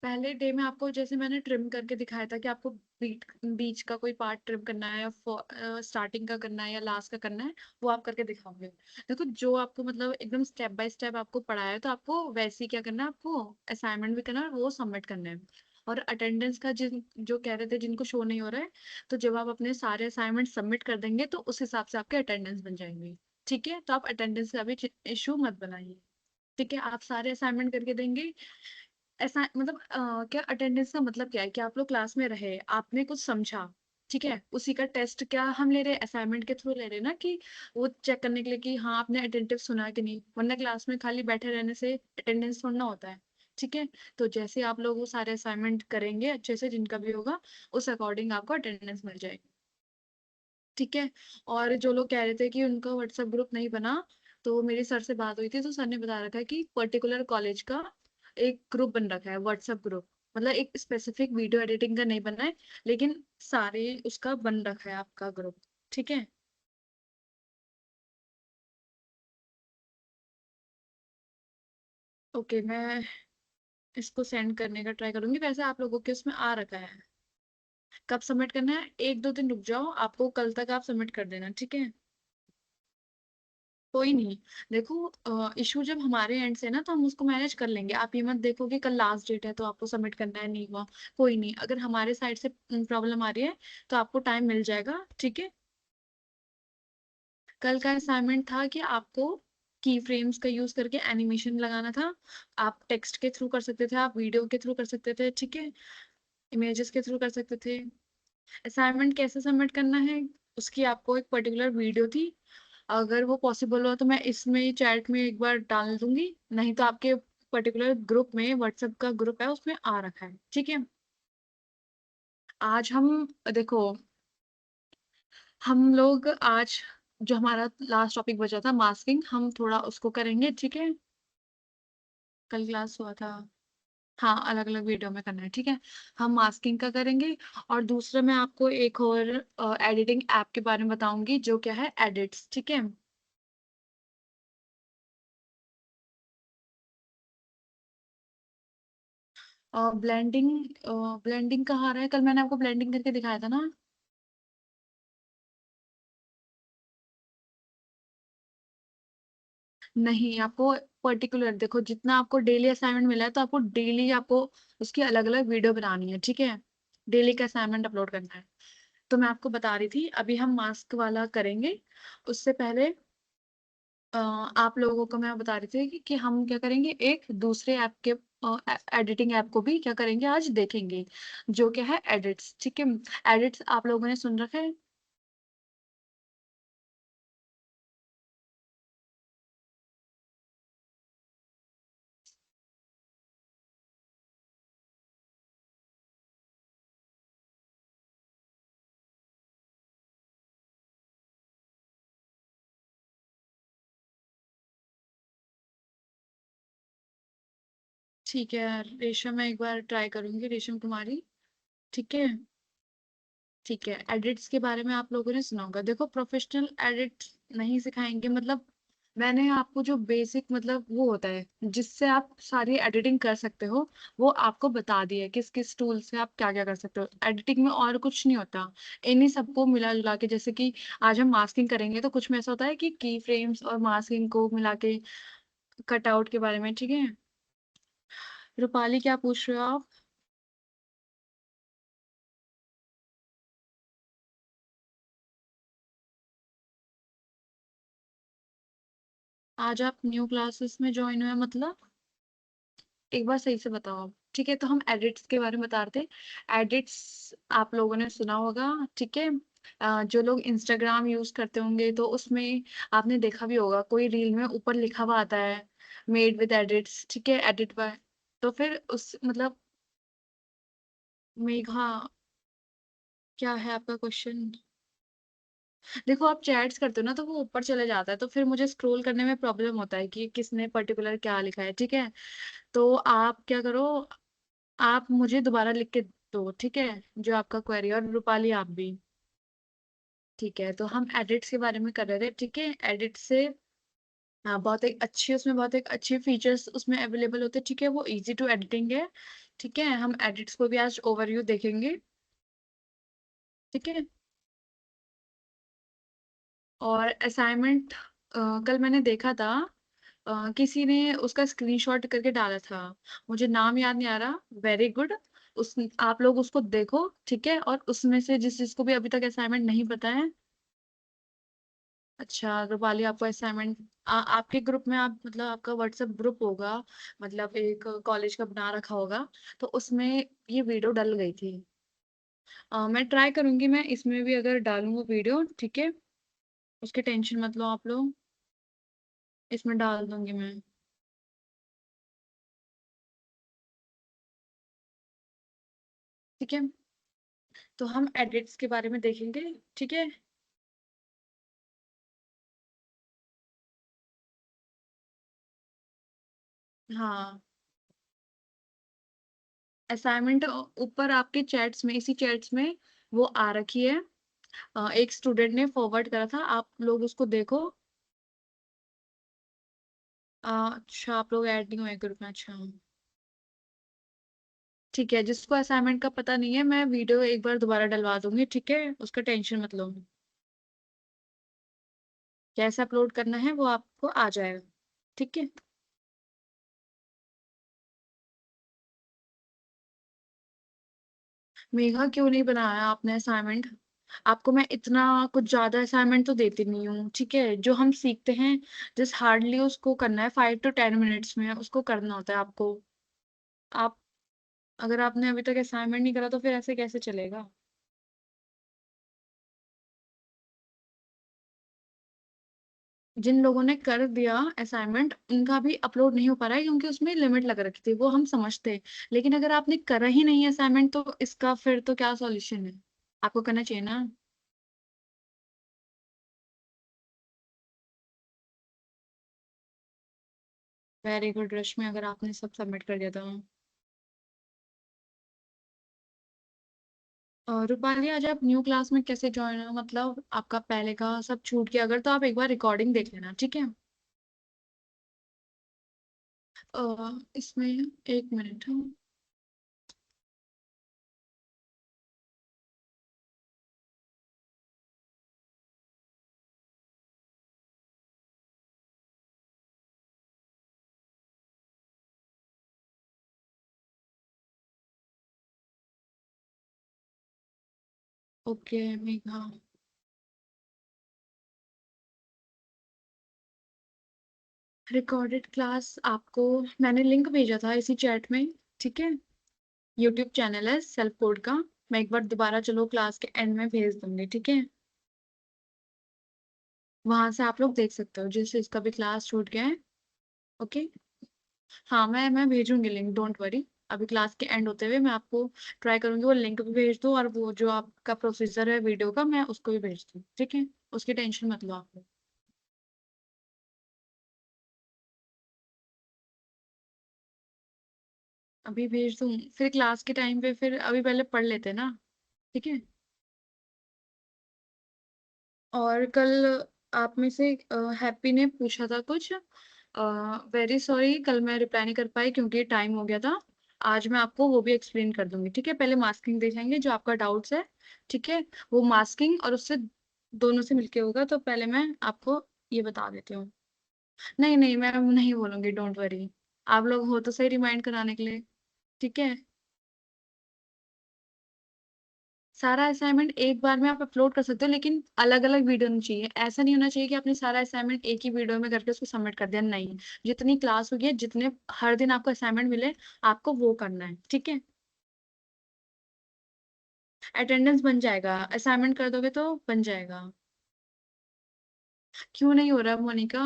पहले डे में आपको जैसे मैंने ट्रिम करके दिखाया था कि आपको बीच का कोई पार्ट ट्रिम करना है या स्टार्टिंग का करना है या लास्ट का करना है, वो आप करके दिखाओगे। देखो जो आपको मतलब एकदम स्टेप बाय स्टेप आपको पढ़ाया है, तो आपको वैसे ही क्या करना है, आपको असाइनमेंट भी करना है और वो सबमिट करना है। और अटेंडेंस का जिन जो कह रहे थे जिनको शो नहीं हो रहा है, तो जब आप अपने सारे असाइनमेंट सबमिट कर देंगे तो उस हिसाब से आपके अटेंडेंस बन जाएंगे। ठीक है, तो आप अटेंडेंस का भी इशू मत बनाइए। ठीक है, आप सारे असाइनमेंट करके देंगे। ऐसा मतलब क्या अटेंडेंस का मतलब क्या है कि आप लोग क्लास में रहे, आपने कुछ समझा, ठीक है, उसी का टेस्ट क्या हम ले रहे हैं, असाइनमेंट के थ्रू ले रहे हैं ना, कि वो चेक करने के लिए कि हाँ आपने अटेंटिव सुना कि नहीं, वरना क्लास में खाली बैठे रहने से अटेंडेंस थोड़ा ना होता है। ठीक है, तो जैसे आप लोग वो सारे असाइनमेंट करेंगे अच्छे से जिनका भी होगा, उस अकॉर्डिंग आपको अटेंडेंस मिल जाएगी। ठीक है। और जो लोग कह रहे थे कि उनका व्हाट्सएप ग्रुप नहीं बना, तो मेरी सर से बात हुई थी, तो सर ने बता रखा है कि पर्टिकुलर कॉलेज का एक ग्रुप बन रखा है, व्हाट्सएप ग्रुप। मतलब एक स्पेसिफिक वीडियो एडिटिंग का नहीं बना है, लेकिन सारे उसका बन रखा है आपका ग्रुप। ठीक है। ओके, मैं इसको सेंड करने का ट्राई करूंगी। वैसे आप लोगों के उसमें आ रखा है। कब सबमिट करना है, एक दो दिन रुक जाओ, आपको कल तक आप सबमिट कर देना। ठीक है। कोई नहीं। देखो इशू जब हमारे एंड से ना, तो हम उसको मैनेज कर लेंगे। आप ये मत देखो कि कल लास्ट डेट है तो आपको सबमिट करना है, नहीं हुआ। कोई नहीं, अगर हमारे साइड से प्रॉब्लम आ रही है तो आपको टाइम मिल जाएगा। ठीक है। कल का असाइनमेंट था कि आपको की फ्रेम्स का यूज करके एनिमेशन लगाना था। आप टेक्स्ट के थ्रू कर सकते थे, आप वीडियो के थ्रू कर सकते थे, ठीक है, इमेजेस के थ्रू कर सकते थे। असाइनमेंट कैसे सबमिट करना है, उसकी आपको एक पर्टिकुलर वीडियो थी। अगर वो पॉसिबल हो तो मैं इसमें चैट में एक बार डाल दूंगी, नहीं तो आपके पर्टिकुलर ग्रुप में, व्हाट्सएप का ग्रुप है उसमें आ रखा है। ठीक है। आज हम देखो, हम लोग आज जो हमारा लास्ट टॉपिक बचा था मास्किंग, हम थोड़ा उसको करेंगे। ठीक है। कल क्लास हुआ था। हाँ, अलग अलग वीडियो में करना है। ठीक है, हम मास्किंग का करेंगे। और दूसरा मैं आपको एक और एडिटिंग ऐप के बारे में बताऊंगी, जो क्या है, एडिट्स। ठीक है। ब्लेंडिंग, ब्लेंडिंग कहाँ आ रहा है, कल मैंने आपको ब्लेंडिंग करके दिखाया था ना। नहीं, आपको पर्टिकुलर देखो, जितना आपको डेली असाइनमेंट मिला है तो आपको डेली आपको उसकी अलग अलग वीडियो बनानी है। ठीक है, डेली का असाइनमेंट अपलोड करना है। तो मैं आपको बता रही थी, अभी हम मास्क वाला करेंगे। उससे पहले आप लोगों को मैं बता रही थी कि हम क्या करेंगे, एक दूसरे ऐप के एडिटिंग ऐप को भी क्या करेंगे, आज देखेंगे, जो क्या है, एडिट्स। ठीक है। एडिट्स आप लोगों ने सुन रखा है। ठीक है, रेशम मैं एक बार ट्राई करूंगी, रेशम कुमारी। ठीक है। ठीक है, एडिट्स के बारे में आप लोगों ने सुना होगा। देखो, प्रोफेशनल एडिट नहीं सिखाएंगे, मतलब मैंने आपको जो बेसिक मतलब वो होता है जिससे आप सारी एडिटिंग कर सकते हो, वो आपको बता दिया किस किस टूल से आप क्या क्या कर सकते हो एडिटिंग में, और कुछ नहीं होता। इन्हीं सबको मिला जुला के, जैसे कि आज हम मास्किंग करेंगे तो कुछ में ऐसा होता है कि की फ्रेम्स और मास्किंग को मिला के कटआउट के बारे में। ठीक है। रूपाली, क्या पूछ रहे हो आप? आज आप न्यू क्लासेस में ज्वाइन हुए मतलब, एक बार सही से बताओ आप। ठीक है, तो हम एडिट्स के बारे में बता रहे थे। एडिट्स आप लोगों ने सुना होगा। ठीक है। जो लोग इंस्टाग्राम यूज करते होंगे तो उसमें आपने देखा भी होगा, कोई रील में ऊपर लिखा हुआ आता है मेड विद एडिट्स। ठीक है, एडिट बाय। तो फिर उस मतलब मेघा, क्या है आपका क्वेश्चन? देखो, आप चैट्स करते हो ना तो वो ऊपर चले जाता है, तो फिर मुझे स्क्रॉल करने में प्रॉब्लम होता है कि किसने पर्टिकुलर क्या लिखा है। ठीक है, तो आप क्या करो, आप मुझे दोबारा लिख के दो। ठीक है, जो आपका क्वेरी, और रूपाली आप भी। ठीक है, तो हम एडिट्स के बारे में कर रहे थे। ठीक है, एडिट से हाँ, बहुत एक अच्छी उसमें बहुत एक अच्छे फीचर्स उसमें अवेलेबल होते हैं, ठीक है? वो ईज़ी टू एडिटिंग है, ठीक है? हम एडिट्स को भी आज ओवरव्यू देखेंगे, ठीक है? और असाइनमेंट कल मैंने देखा था, किसी ने उसका स्क्रीनशॉट करके डाला था। मुझे नाम याद नहीं आ रहा, वेरी गुड। उस आप लोग उसको देखो, ठीक है? और उसमें से जिसको भी अभी तक असाइनमेंट नहीं पता है, अच्छा, रूपाली आपको असाइनमेंट आपके ग्रुप में आप मतलब आपका व्हाट्सएप ग्रुप होगा, मतलब एक कॉलेज का बना रखा होगा, तो उसमें ये वीडियो डल गई थी। मैं ट्राई करूंगी, मैं इसमें भी अगर डालूं वो वीडियो, ठीक है? उसकी टेंशन मत लो आप लोग, इसमें डाल दूंगी मैं, ठीक है? तो हम एडिट्स के बारे में देखेंगे, ठीक है? हाँ, असाइनमेंट ऊपर आपके चैट्स में, इसी चैट्स में वो आ रखी है। एक स्टूडेंट ने फॉरवर्ड करा था, आप लोग उसको देखो। अच्छा, आप लोग ऐड नहीं हुए ग्रुप में, अच्छा। ठीक है, जिसको असाइनमेंट का पता नहीं है, मैं वीडियो एक बार दोबारा डलवा दूंगी, ठीक है? उसका टेंशन मत लो। कैसे अपलोड करना है वो आपको आ जाएगा, ठीक है? मेघा, क्यों नहीं बनाया आपने असाइनमेंट? आपको मैं इतना कुछ ज्यादा असाइनमेंट तो देती नहीं हूँ, ठीक है? जो हम सीखते हैं, जस्ट हार्डली उसको करना है, 5 to 10 मिनट्स में उसको करना होता है आपको। आप अगर आपने अभी तक असाइनमेंट नहीं करा तो फिर ऐसे कैसे चलेगा? जिन लोगों ने कर दिया असाइनमेंट, उनका भी अपलोड नहीं हो पा रहा है क्योंकि उसमें लिमिट लग रखी थी, वो हम समझते हैं। लेकिन अगर आपने करा ही नहीं असाइनमेंट, तो इसका फिर तो क्या सॉल्यूशन है? आपको करना चाहिए ना। वेरी गुड रश्मि, अगर आपने सब सबमिट कर दिया तो। और रूपाली, आज आप न्यू क्लास में कैसे ज्वाइन हो? मतलब आपका पहले का सब छूट गया अगर, तो आप एक बार रिकॉर्डिंग देख लेना, ठीक है? इसमें एक minute. Okay Megha, recorded class आपको मैंने लिंक भेजा था इसी चैट में, ठीक है? यूट्यूब चैनल है सेल्फ कोड का। मैं एक बार दोबारा चलो क्लास के एंड में भेज दूंगी, ठीक है? वहां से आप लोग देख सकते हो जिससे इसका भी क्लास छूट गया है। ओके। हाँ, मैं भेजूंगी लिंक, डोंट वरी। अभी क्लास के एंड होते हुए मैं आपको ट्राई करूंगी वो लिंक भी भेज दूँ, और वो जो आपका प्रोसीजर है वीडियो का, मैं उसको भी भेज दूँ, ठीक है? उसकी टेंशन मत लो आप लोग। अभी भेज दूँ, फिर क्लास के टाइम पे, फिर अभी पहले पढ़ लेते हैं ना, ठीक है? और कल आप में से हैप्पी ने पूछा था कुछ, वेरी सॉरी, कल मैं रिप्लाई नहीं कर पाई क्योंकि टाइम हो गया था। आज मैं आपको वो भी एक्सप्लेन कर दूंगी, ठीक है? पहले मास्किंग देखेंगे, जो आपका डाउट्स है, ठीक है? वो मास्किंग और उससे दोनों से मिलके होगा, तो पहले मैं आपको ये बता देती हूँ। नहीं नहीं, मैं नहीं बोलूंगी, डोंट वरी। आप लोग हो तो सही रिमाइंड कराने के लिए, ठीक है? सारा असाइनमेंट एक बार में आप अपलोड कर सकते हो, लेकिन अलग अलग वीडियो नहीं चाहिए। ऐसा नहीं होना चाहिए कि आपने सारा असाइनमेंट एक ही वीडियो में करके उसको सबमिट कर दिया, नहीं। जितनी क्लास होगी है, जितने हर दिन आपको असाइनमेंट मिले, आपको वो करना है, ठीक है? अटेंडेंस बन जाएगा, असाइनमेंट कर दोगे तो बन जाएगा। क्यों नहीं हो रहा मोनिका?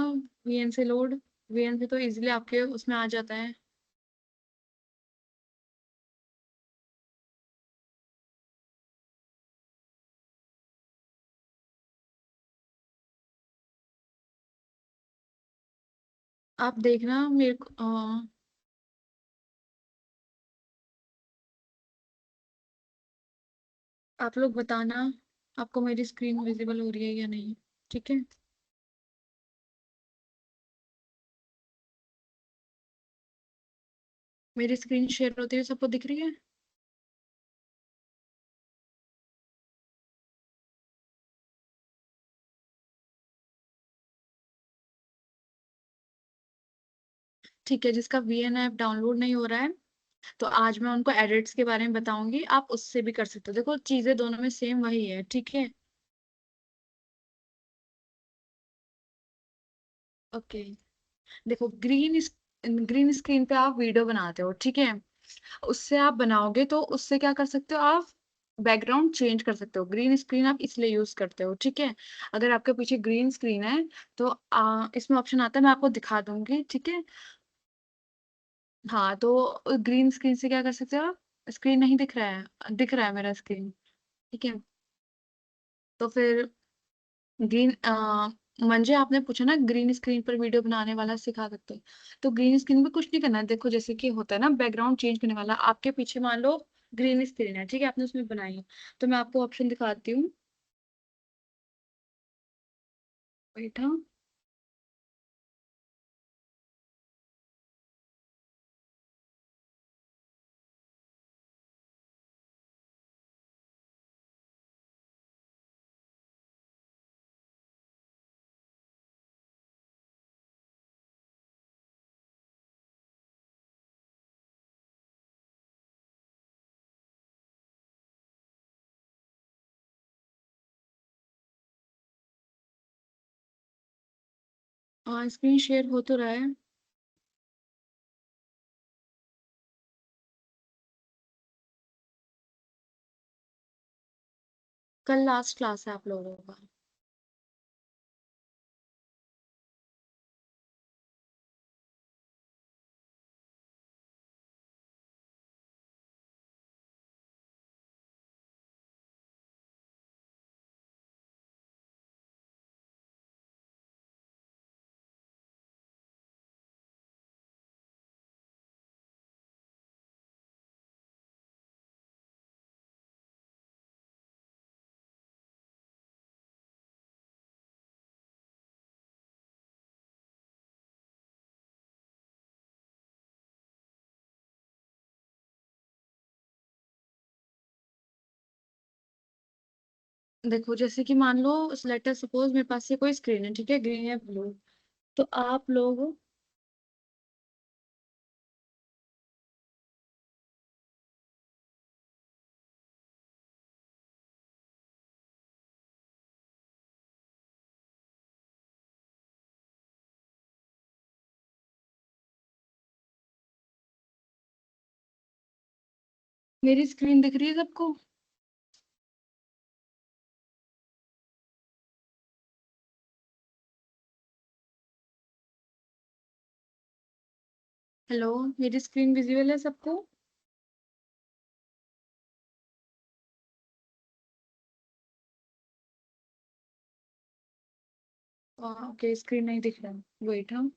वीएन से लोड, वीएन से तो इजीली आपके उसमें आ जाता है। आप देखना मेरे को, आप लोग बताना आपको मेरी स्क्रीन विजिबल हो रही है या नहीं, ठीक है? मेरी स्क्रीन शेयर होती हुई सबको दिख रही है? ठीक है, जिसका वीएन ऐप डाउनलोड नहीं हो रहा है, तो आज मैं उनको एडिट्स के बारे में बताऊंगी, आप उससे भी कर सकते हो। देखो चीजें दोनों में सेम वही है, ठीक है। ओके। देखो ग्रीन स्क्रीन पे आप वीडियो बनाते हो, ठीक है। उससे आप बनाओगे तो उससे क्या कर सकते हो आप, बैकग्राउंड चेंज कर सकते हो। ग्रीन स्क्रीन आप इसलिए यूज करते हो, ठीक है। अगर आपके पीछे ग्रीन स्क्रीन है तो इसमें ऑप्शन आता है, मैं आपको दिखा दूंगी, ठीक है। हाँ, तो ग्रीन स्क्रीन से क्या कर सकते हो आप, स्क्रीन नहीं दिख रहा है, दिख रहा है मेरा स्क्रीन, ठीक है। तो फिर ग्रीन मंजे आपने पूछा ना, ग्रीन स्क्रीन पर वीडियो बनाने वाला सिखा सकते हो। तो ग्रीन स्क्रीन में कुछ नहीं करना है। देखो जैसे कि होता है ना बैकग्राउंड चेंज करने वाला, आपके पीछे मान लो ग्रीन स्क्रीन है, ठीक है, आपने उसमें बनाई है। तो मैं आपको ऑप्शन दिखाती हूँ, बैठा। स्क्रीन शेयर हो तो रहा है। कल लास्ट क्लास है आप लोगों का। देखो जैसे कि मान लो, लेटर सपोज मेरे पास से कोई स्क्रीन है, ठीक है, ग्रीन या ब्लू। तो आप लोग, मेरी स्क्रीन दिख रही है सबको? हेलो, मेरी स्क्रीन विजिबल है सबको? ओके, स्क्रीन नहीं दिख रहा, वेट, हाँ।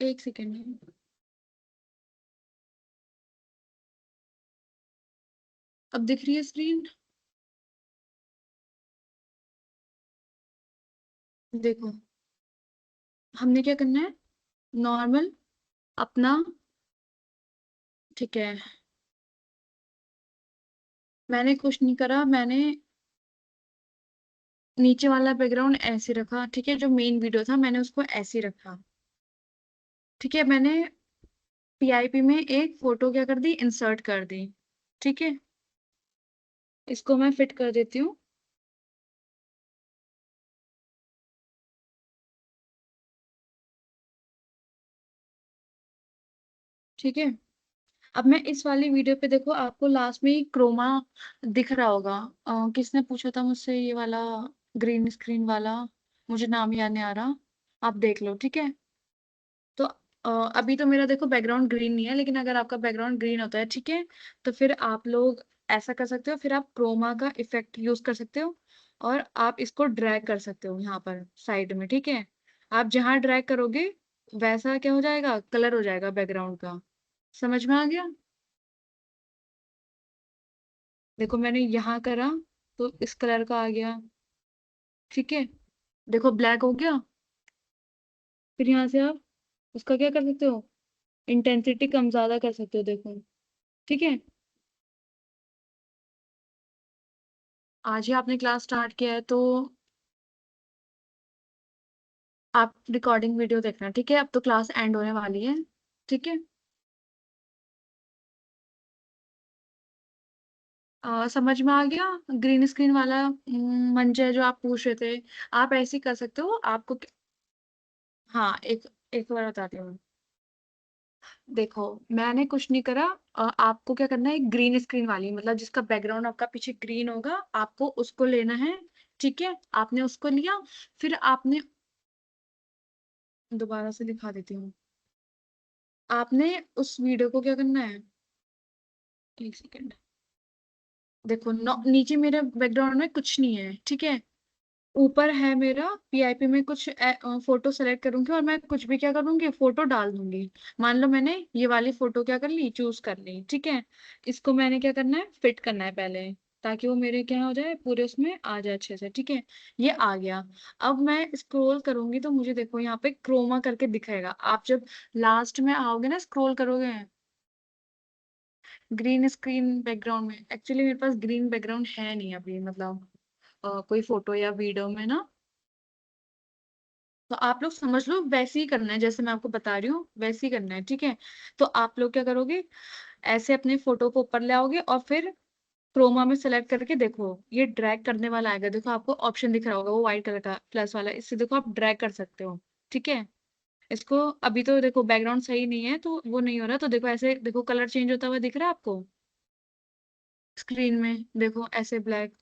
एक सेकेंड। अब दिख रही है स्क्रीन? देखो, हमने क्या करना है, नॉर्मल अपना, ठीक है। मैंने कुछ नहीं करा, मैंने नीचे वाला बैकग्राउंड ऐसे रखा, ठीक है। जो मेन वीडियो था मैंने उसको ऐसे रखा, ठीक है। मैंने पीआईपी में एक फोटो क्या कर दी, इंसर्ट कर दी, ठीक है। इसको मैं फिट कर देती हूँ, ठीक है। अब मैं इस वाली वीडियो पे देखो, आपको लास्ट में क्रोमा दिख रहा होगा। किसने पूछा था मुझसे ये वाला ग्रीन स्क्रीन वाला, मुझे नाम याद नहीं आ रहा, आप देख लो, ठीक है। तो अभी तो मेरा देखो बैकग्राउंड ग्रीन नहीं है, लेकिन अगर आपका बैकग्राउंड ग्रीन होता है, ठीक है, तो फिर आप लोग ऐसा कर सकते हो, फिर आप क्रोमा का इफेक्ट यूज कर सकते हो, और आप इसको ड्रैग कर सकते हो यहाँ पर साइड में, ठीक है। आप जहाँ ड्रैग करोगे वैसा क्या हो जाएगा, कलर हो जाएगा बैकग्राउंड का। समझ में आ गया? देखो मैंने यहाँ करा तो इस कलर का आ गया, ठीक है। देखो ब्लैक हो गया। फिर यहाँ से आप उसका क्या कर सकते हो, इंटेंसिटी कम ज्यादा कर सकते हो, देखो, ठीक है। आज ही आपने क्लास स्टार्ट किया है, तो आप रिकॉर्डिंग वीडियो देखना, ठीक है। अब तो क्लास एंड होने वाली है, ठीक है। समझ में आ गया ग्रीन स्क्रीन वाला मंजय जो आप पूछ रहे थे? आप ऐसे ही कर सकते हो, आपको हाँ, एक एक बार बताती हूँ। देखो, मैंने कुछ नहीं करा। आपको क्या करना है, ग्रीन स्क्रीन वाली, मतलब जिसका बैकग्राउंड आपका पीछे ग्रीन होगा, आपको उसको लेना है, ठीक है। आपने उसको लिया, फिर आपने, दोबारा से दिखा देती हूँ। आपने उस वीडियो को क्या करना है, एक सेकेंड। देखो नीचे मेरे बैकग्राउंड में कुछ नहीं है, ठीक है। ऊपर है मेरा पीआईपी में कुछ फोटो सेलेक्ट करूंगी, और मैं कुछ भी क्या करूंगी, फोटो डाल दूंगी। मान लो मैंने ये वाली फोटो क्या कर ली, चूज कर ली, ठीक है। इसको मैंने क्या करना है, फिट करना है पहले, ताकि वो मेरे क्या हो जाए, पूरे उसमें आ जाए अच्छे से, ठीक है। ये आ गया। अब मैं स्क्रॉल करूंगी तो मुझे देखो यहाँ पे क्रोमा करके दिखाएगा। आप जब लास्ट में आओगे ना, स्क्रॉल करोगे ग्रीन स्क्रीन बैकग्राउंड में, एक्चुअली मेरे पास ग्रीन बैकग्राउंड है नहीं अभी, मतलब कोई फोटो या वीडियो में ना। तो आप लोग समझ लो, वैसे ही करना है जैसे मैं आपको बता रही हूँ, वैसे ही करना है, ठीक है। तो आप लोग क्या करोगे, ऐसे अपने फोटो को ऊपर ले आओगे, और फिर क्रोमा में सेलेक्ट करके देखो, ये ड्रैग करने वाला आएगा, देखो आपको ऑप्शन दिख रहा होगा वो व्हाइट कलर का प्लस वाला, इससे देखो आप ड्रैग कर सकते हो, ठीक है। इसको, अभी तो देखो बैकग्राउंड सही नहीं है तो वो नहीं हो रहा, तो देखो ऐसे, देखो कलर चेंज होता हुआ दिख रहा है आपको स्क्रीन में, देखो ऐसे ब्लैक,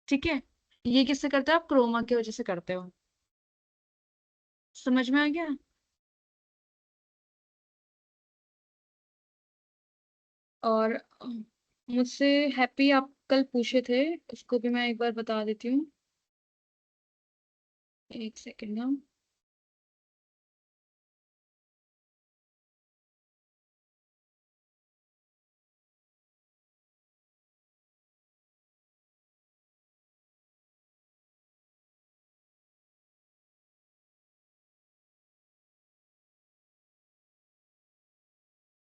ठीक है। ये किससे करते हो आप, क्रोमा की वजह से करते हो। समझ में आ गया? और मुझसे हैप्पी आप कल पूछे थे, उसको भी मैं एक बार बता देती हूँ, एक सेकेंड ना।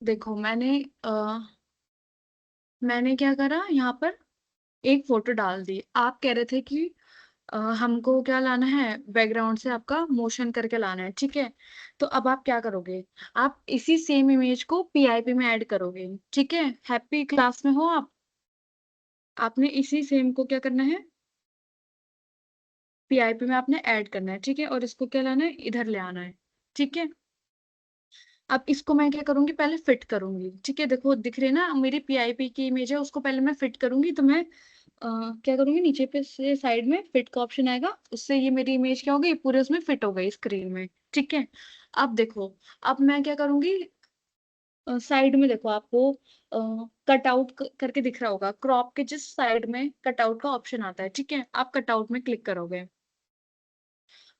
देखो मैंने क्या करा यहाँ पर, एक फोटो डाल दी। आप कह रहे थे कि हमको क्या लाना है, बैकग्राउंड से आपका मोशन करके लाना है, ठीक है। तो अब आप क्या करोगे, आप इसी सेम इमेज को पीआईपी में ऐड करोगे, ठीक है। हैप्पी क्लास में हो आप? आपने इसी सेम को क्या करना है, पीआईपी में आपने ऐड करना है, ठीक है। और इसको क्या लाना है, इधर ले आना है, ठीक है। अब इसको मैं क्या करूंगी, पहले फिट करूंगी, ठीक है। देखो दिख रही है ना मेरी पीआईपी की इमेज है, उसको पहले मैं फिट करूंगी। तो मैं क्या करूंगी, नीचे पे से साइड में फिट का ऑप्शन आएगा, उससे ये मेरी इमेज क्या हो गई, पूरे उसमें फिट हो गई स्क्रीन में, ठीक है। अब देखो, अब मैं क्या करूंगी, साइड में देखो आपको कट आउट करके दिख रहा होगा, क्रॉप के जिस साइड में कट आउट का ऑप्शन आता है, ठीक है। आप कट आउट में क्लिक करोगे।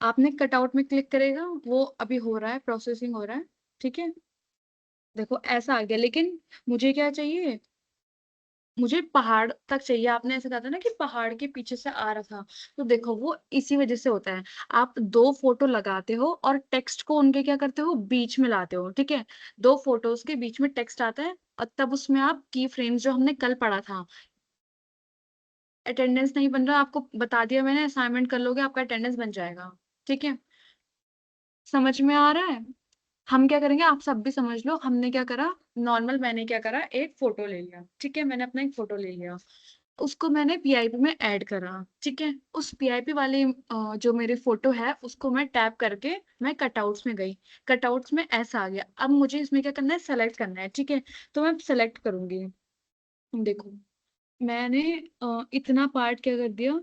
आपने कटआउट में क्लिक करेगा, वो अभी हो रहा है, प्रोसेसिंग हो रहा है। ठीक है, देखो ऐसा आ गया, लेकिन मुझे क्या चाहिए, मुझे पहाड़ तक चाहिए। आपने ऐसे कहा था ना कि पहाड़ के पीछे से आ रहा था, तो देखो वो इसी वजह से होता है। आप दो फोटो लगाते हो और टेक्स्ट को उनके क्या करते हो, बीच में लाते हो। ठीक है, दो फोटोज के बीच में टेक्स्ट आता है, और तब उसमें आप की फ्रेम्स जो हमने कल पढ़ा था, अटेंडेंस नहीं बन रहा, आपको बता दिया मैंने, असाइनमेंट कर लोगे आपका अटेंडेंस बन जाएगा। ठीक है, समझ में आ रहा है। हम क्या करेंगे, आप सब भी समझ लो, हमने क्या करा, नॉर्मल मैंने क्या करा, एक फोटो ले लिया। ठीक है, मैंने अपना एक फोटो ले लिया, उसको मैंने पीआईपी में ऐड करा। ठीक है, उस पीआईपी वाली जो मेरी फोटो है उसको मैं टैप करके मैं कटआउट्स में गई। कटआउट्स में ऐसा आ गया, अब मुझे इसमें क्या करना है, सेलेक्ट करना है। ठीक है, तो मैं सेलेक्ट करूंगी। देखो मैंने इतना पार्ट क्या कर दिया,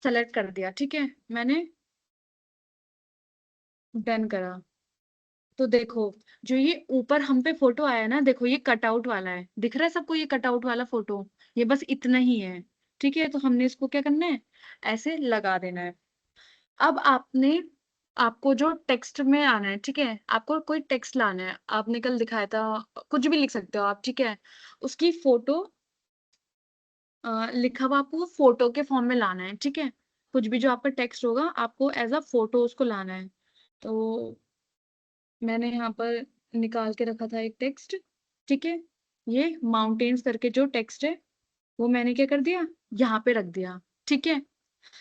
सेलेक्ट कर दिया। ठीक है, मैंने डन करा। तो देखो, जो ये ऊपर हम पे फोटो आया है ना, देखो ये कटआउट वाला है, दिख रहा है सबको ये कटआउट वाला फोटो, ये बस इतना ही है। ठीक है, तो हमने इसको क्या करना है, ऐसे लगा देना है। अब आपने, आपको जो टेक्स्ट में आना है, ठीक है, आपको कोई टेक्स्ट लाना है, आपने कल दिखाया था, कुछ भी लिख सकते हो आप। ठीक है, उसकी फोटो लिखा हुआ आपको फोटो के फॉर्म में लाना है। ठीक है, कुछ भी जो आपका टेक्स्ट होगा आपको एज अ फोटो उसको लाना है। तो मैंने यहाँ पर निकाल के रखा था एक टेक्स्ट। ठीक है, ये माउंटेन्स करके जो टेक्स्ट है वो मैंने क्या कर दिया, यहाँ पे रख दिया। ठीक है,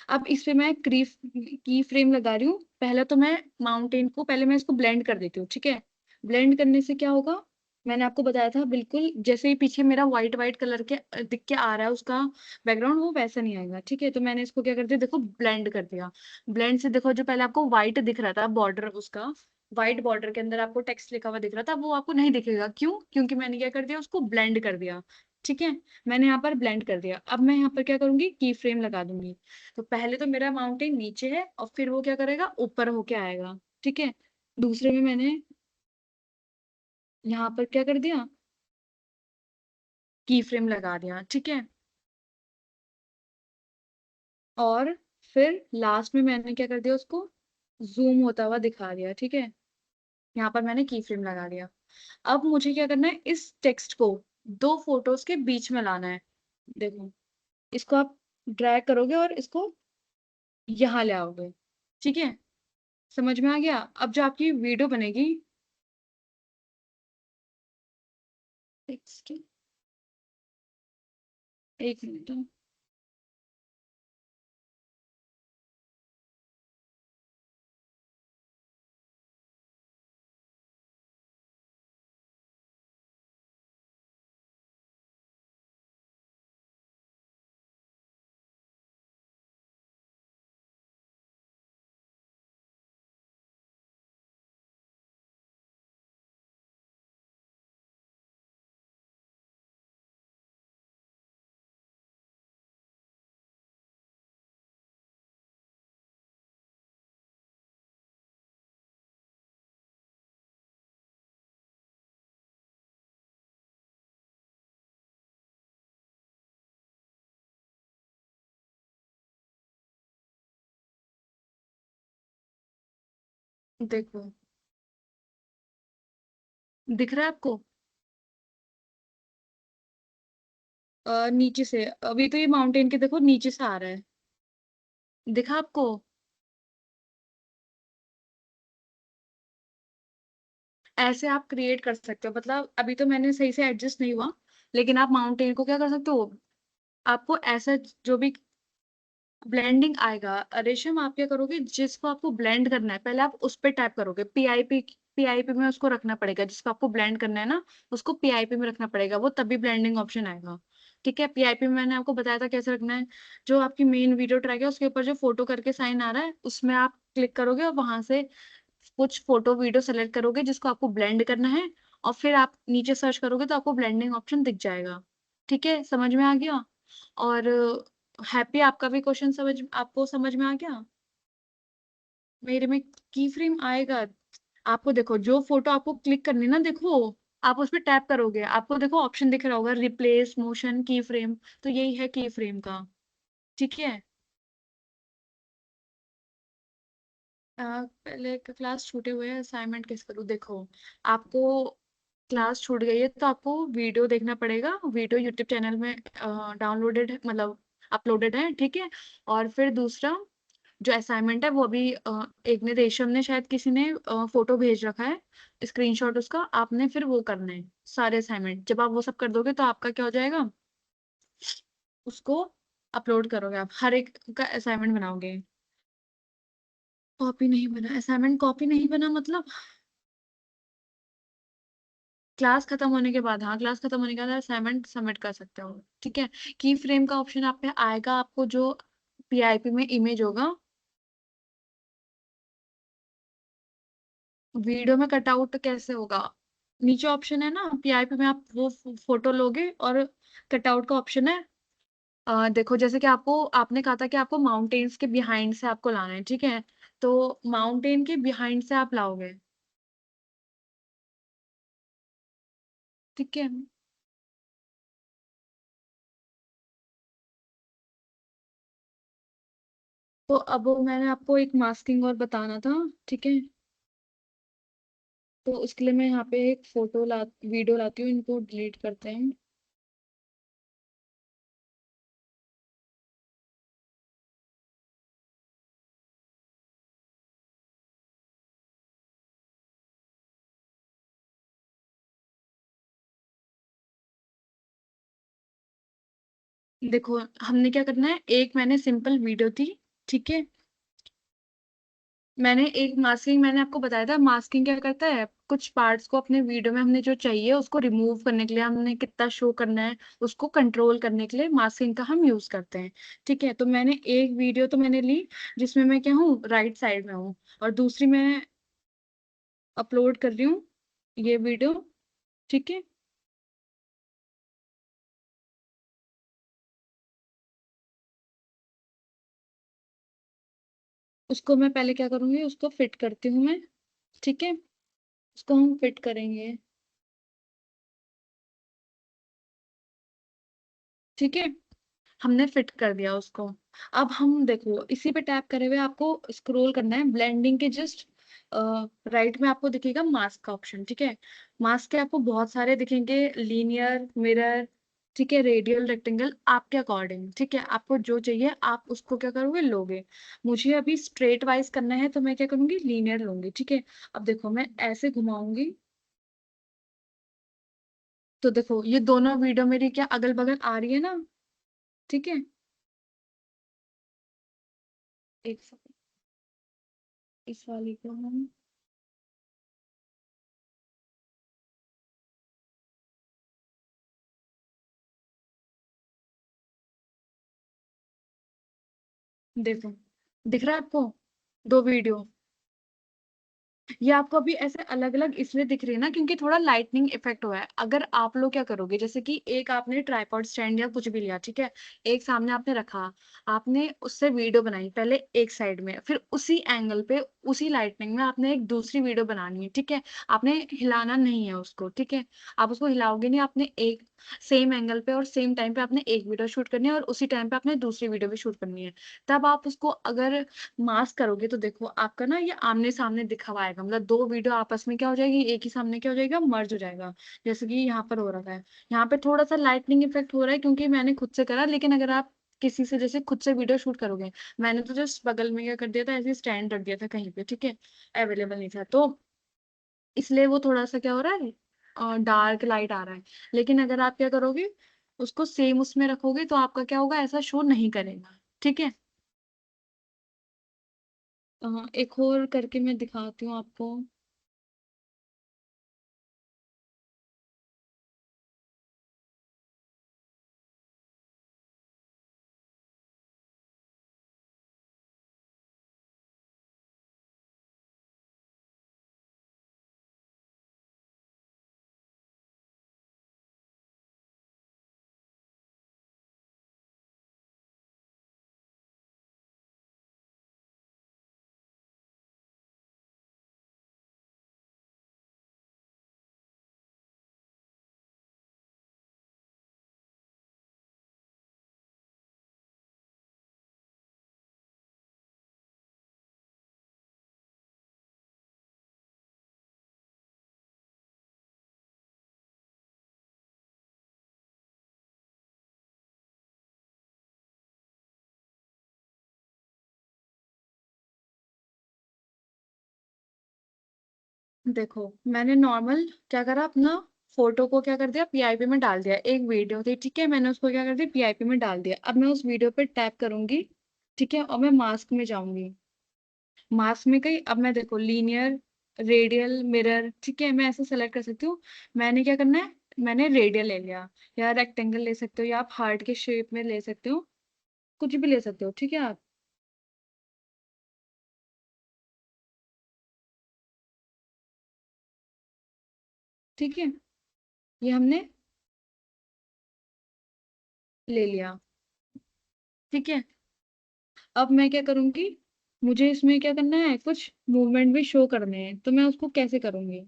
अब इस पे मैं की फ्रेम लगा रही हूँ। पहले तो मैं माउंटेन को, पहले मैं इसको ब्लेंड कर देती हूँ। ठीक है, ब्लेंड करने से क्या होगा, मैंने आपको बताया था, बिल्कुल जैसे ही पीछे मेरा व्हाइट व्हाइट कलर के दिख के आ रहा है उसका बैकग्राउंड, वो वैसा नहीं आएगा। ठीक है, तो मैंने इसको क्या कर दिया, देखो ब्लेंड कर दिया। ब्लेंड से देखो, जो पहले आपको व्हाइट दिख रहा था बॉर्डर, उसका व्हाइट बॉर्डर के अंदर आपको टेक्स्ट लिखा हुआ दिख रहा था, वो आपको नहीं दिखेगा। क्यों, क्योंकि मैंने क्या कर दिया, उसको ब्लेंड कर दिया। ठीक है, मैंने यहाँ पर ब्लेंड कर दिया। अब मैं यहाँ पर क्या करूंगी, की फ्रेम लगा दूंगी। तो पहले तो मेरा माउंटेन नीचे है, और फिर वो क्या करेगा, ऊपर होके आएगा। ठीक है, दूसरे में मैंने यहाँ पर क्या कर दिया, की फ्रेम लगा दिया। ठीक है, और फिर लास्ट में मैंने क्या कर दिया, उसको जूम होता हुआ दिखा दिया। ठीक है, यहाँ पर मैंने की फ्रेम लगा दिया। अब मुझे क्या करना है, इस टेक्स्ट को दो फोटोज के बीच में लाना है। देखो, इसको आप ड्रैग करोगे और इसको यहाँ ले आओगे। ठीक है, समझ में आ गया। अब जो आपकी वीडियो बनेगी, टेक्स्ट, एक मिनट, देखो दिख रहा है आपको, नीचे से अभी तो ये माउंटेन के देखो नीचे से आ रहा है, दिखा आपको। ऐसे आप क्रिएट कर सकते हो, मतलब अभी तो मैंने सही से एडजस्ट नहीं हुआ, लेकिन आप माउंटेन को क्या कर सकते हो, आपको ऐसा जो भी ब्लेंडिंग आएगा, रेशम आप क्या करोगे, जिसको आपको ब्लेंड करना है पहले आप उस पे टैप करोगे, पीआईपी, पीआईपी में उसको रखना पड़ेगा, जिसको आपको ब्लेंड करना है ना, उसको पीआईपी में रखना पड़ेगा, वो तभी ब्लेंडिंग ऑप्शन आएगा। ठीक है, पीआईपी में मैंने आपको बताया था कैसे रखना है। जो आपकी मेन वीडियो ट्रैक है उसके ऊपर जो फोटो करके साइन आ रहा है, उसमें आप क्लिक करोगे और वहां से कुछ फोटो वीडियो सेलेक्ट करोगे जिसको आपको ब्लेंड करना है, और फिर आप नीचे सर्च करोगे तो आपको ब्लेंडिंग ऑप्शन दिख जाएगा। ठीक है, समझ में आ गया। और हैप्पी, आपका भी क्वेश्चन समझ, आपको समझ में आ गया। मेरे में की फ्रेम आएगा, आपको देखो जो फोटो आपको क्लिक करनी है ना, देखो आप उस पर टैप करोगे, आपको देखो ऑप्शन दिख रहा होगा, रिप्लेस मोशन की फ्रेम, तो यही है की फ्रेम का। ठीक है। पहले एक क्लास छूटे हुए हैं, असाइनमेंट कैसे करूँ? देखो, आपको क्लास छूट गई है तो आपको वीडियो देखना पड़ेगा। वीडियो यूट्यूब चैनल में डाउनलोडेड, मतलब अपलोडेड है, ठीक है। और फिर दूसरा जो असाइनमेंट है वो भी एक ने, रेशम ने शायद, किसी ने फोटो भेज रखा है, स्क्रीनशॉट उसका, आपने फिर वो करना है सारे असाइनमेंट। जब आप वो सब कर दोगे तो आपका क्या हो जाएगा, उसको अपलोड करोगे, आप हर एक का असाइनमेंट बनाओगे। कॉपी नहीं बना, असाइनमेंट कॉपी नहीं बना मतलब? क्लास खत्म होने के बाद, हाँ, क्लास खत्म होने के बाद असाइनमेंट सबमिट कर सकते हो, ठीक है। की फ्रेम का ऑप्शन आप पे आएगा, आपको जो पीआईपी में इमेज होगा, वीडियो में कटआउट कैसे होगा? नीचे ऑप्शन है ना पीआईपी में, आप वो फोटो लोगे और कटआउट का ऑप्शन है। देखो, जैसे कि आपको, आपने कहा था कि आपको माउंटेन्स के बिहाइंड से आपको लाना है, ठीक है। तो माउंटेन के बिहाइंड से आप लाओगे, ठीक है। तो अब मैंने आपको एक मास्किंग और बताना था, ठीक है। तो उसके लिए मैं यहाँ पे एक वीडियो लाती हूँ, इनको डिलीट करते हैं। देखो, हमने क्या करना है, एक मैंने सिंपल वीडियो थी, ठीक है। मैंने एक मास्किंग, मैंने आपको बताया था मास्किंग क्या करता है, कुछ पार्ट्स को अपने वीडियो में हमने जो चाहिए उसको रिमूव करने के लिए, हमने कितना शो करना है उसको कंट्रोल करने के लिए मास्किंग का हम यूज करते हैं, ठीक है। तो मैंने एक वीडियो तो मैंने ली जिसमें मैं क्या हूँ, राइट साइड में हूँ, और दूसरी मैं अपलोड कर रही हूँ ये वीडियो, ठीक है। उसको मैं पहले क्या करूंगी, उसको फिट करती हूँ मैं, ठीक है। उसको हम फिट करेंगे, ठीक है। हमने फिट कर दिया उसको। अब हम देखो, इसी पे टैप करे हुए आपको स्क्रॉल करना है, ब्लेंडिंग के जस्ट राइट में आपको दिखेगा मास्क का ऑप्शन, ठीक है। मास्क के आपको बहुत सारे दिखेंगे, लीनियर, मिरर, ठीक है, रेडियल, रेक्टेंगल, आपके अकॉर्डिंग, ठीक है। आपको जो चाहिए आप उसको क्या करोगे, लोगे। मुझे अभी स्ट्रेट वाइज करना है तो मैं क्या करूंगी, लीनियर लूंगी, ठीक है। अब देखो, मैं ऐसे घुमाऊंगी तो देखो ये दोनों वीडियो मेरी क्या अगल बगल आ रही है ना, ठीक है। एक सेकंड, इस वाली को हम, देखो, दिख रहा है आपको दो वीडियो? ये आपको अभी ऐसे अलग अलग इसलिए दिख रही है ना क्योंकि थोड़ा लाइटनिंग इफेक्ट हुआ है। अगर आप लोग क्या करोगे, जैसे कि एक आपने ट्राइपॉड स्टैंड या कुछ भी लिया, ठीक है, एक सामने आपने रखा, आपने उससे वीडियो बनाई पहले एक साइड में, फिर उसी एंगल पे उसी लाइटनिंग में आपने एक दूसरी वीडियो बनानी है, ठीक है। आपने हिलाना नहीं है उसको, ठीक है। आप उसको हिलाओगे नहीं, आपने एक सेम एंगल पे और सेम टाइम पे आपने एक वीडियो शूट करनी है और उसी टाइम पे आपने दूसरी वीडियो भी शूट करनी है। तब आप उसको अगर मास्क करोगे तो देखो आपका ना ये आमने सामने दिखा हुआ आएगा, मतलब दो वीडियो आपस में क्या हो जाएगी, एक ही सामने क्या हो जाएगा, मर्ज हो जाएगा, जैसे कि यहाँ पर हो रहा है। यहाँ पे थोड़ा सा लाइटनिंग इफेक्ट हो रहा है क्योंकि मैंने खुद से करा, लेकिन अगर आप किसी से जैसे खुद से वीडियो शूट करोगे, मैंने तो जस्ट बगल में क्या कर दिया था, ऐसे स्टैंड रख दिया था कहीं पे, ठीक है, अवेलेबल नहीं था, तो इसलिए वो थोड़ा सा क्या हो रहा है, डार्क लाइट आ रहा है। लेकिन अगर आप क्या करोगे, उसको सेम उसमें रखोगे तो आपका क्या होगा, ऐसा शो नहीं करेगा, ठीक है। एक और करके मैं दिखाती हूँ आपको। देखो मैंने नॉर्मल क्या करा, अपना फोटो को क्या कर दिया, पीआईपी में डाल दिया। एक वीडियो थी, ठीक है, मैंने उसको क्या कर दिया, पीआईपी में डाल दिया। अब मैं उस वीडियो पे टैप करूंगी, ठीक है, और मैं मास्क में जाऊंगी। मास्क में गई, अब मैं देखो लीनियर, रेडियल, मिरर, ठीक है, मैं ऐसे सेलेक्ट कर सकती हूँ। मैंने क्या करना है, मैंने रेडियल ले लिया, या रेक्टेंगल ले सकते हो, या आप हार्ट के शेप में ले सकते हो, कुछ भी ले सकते हो, ठीक है आप। ठीक है, ये हमने ले लिया, ठीक है। अब मैं क्या करूंगी, मुझे इसमें क्या करना है, कुछ मूवमेंट भी शो करने हैं, तो मैं उसको कैसे करूंगी।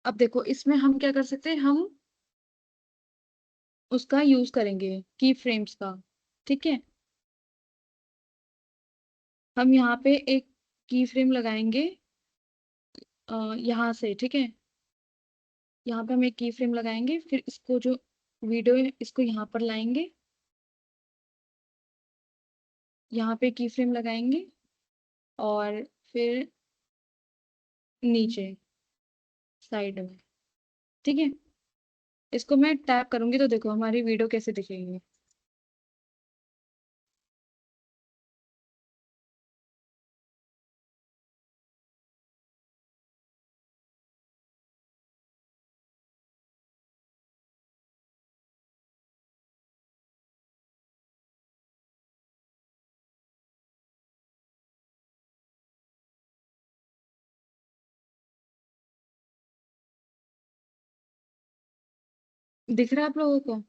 अब देखो इसमें हम क्या कर सकते हैं, हम उसका यूज करेंगे, की फ्रेम्स का, ठीक है। हम यहाँ पे एक की फ्रेम लगाएंगे, यहाँ से, ठीक है। यहाँ पे हम एक की फ्रेम लगाएंगे, फिर इसको जो वीडियो है इसको यहाँ पर लाएंगे, यहाँ पे की फ्रेम लगाएंगे, और फिर नीचे साइड में, ठीक है। इसको मैं टैप करूंगी तो देखो हमारी वीडियो कैसे दिखेगी। दिख रहा है आप लोगों को?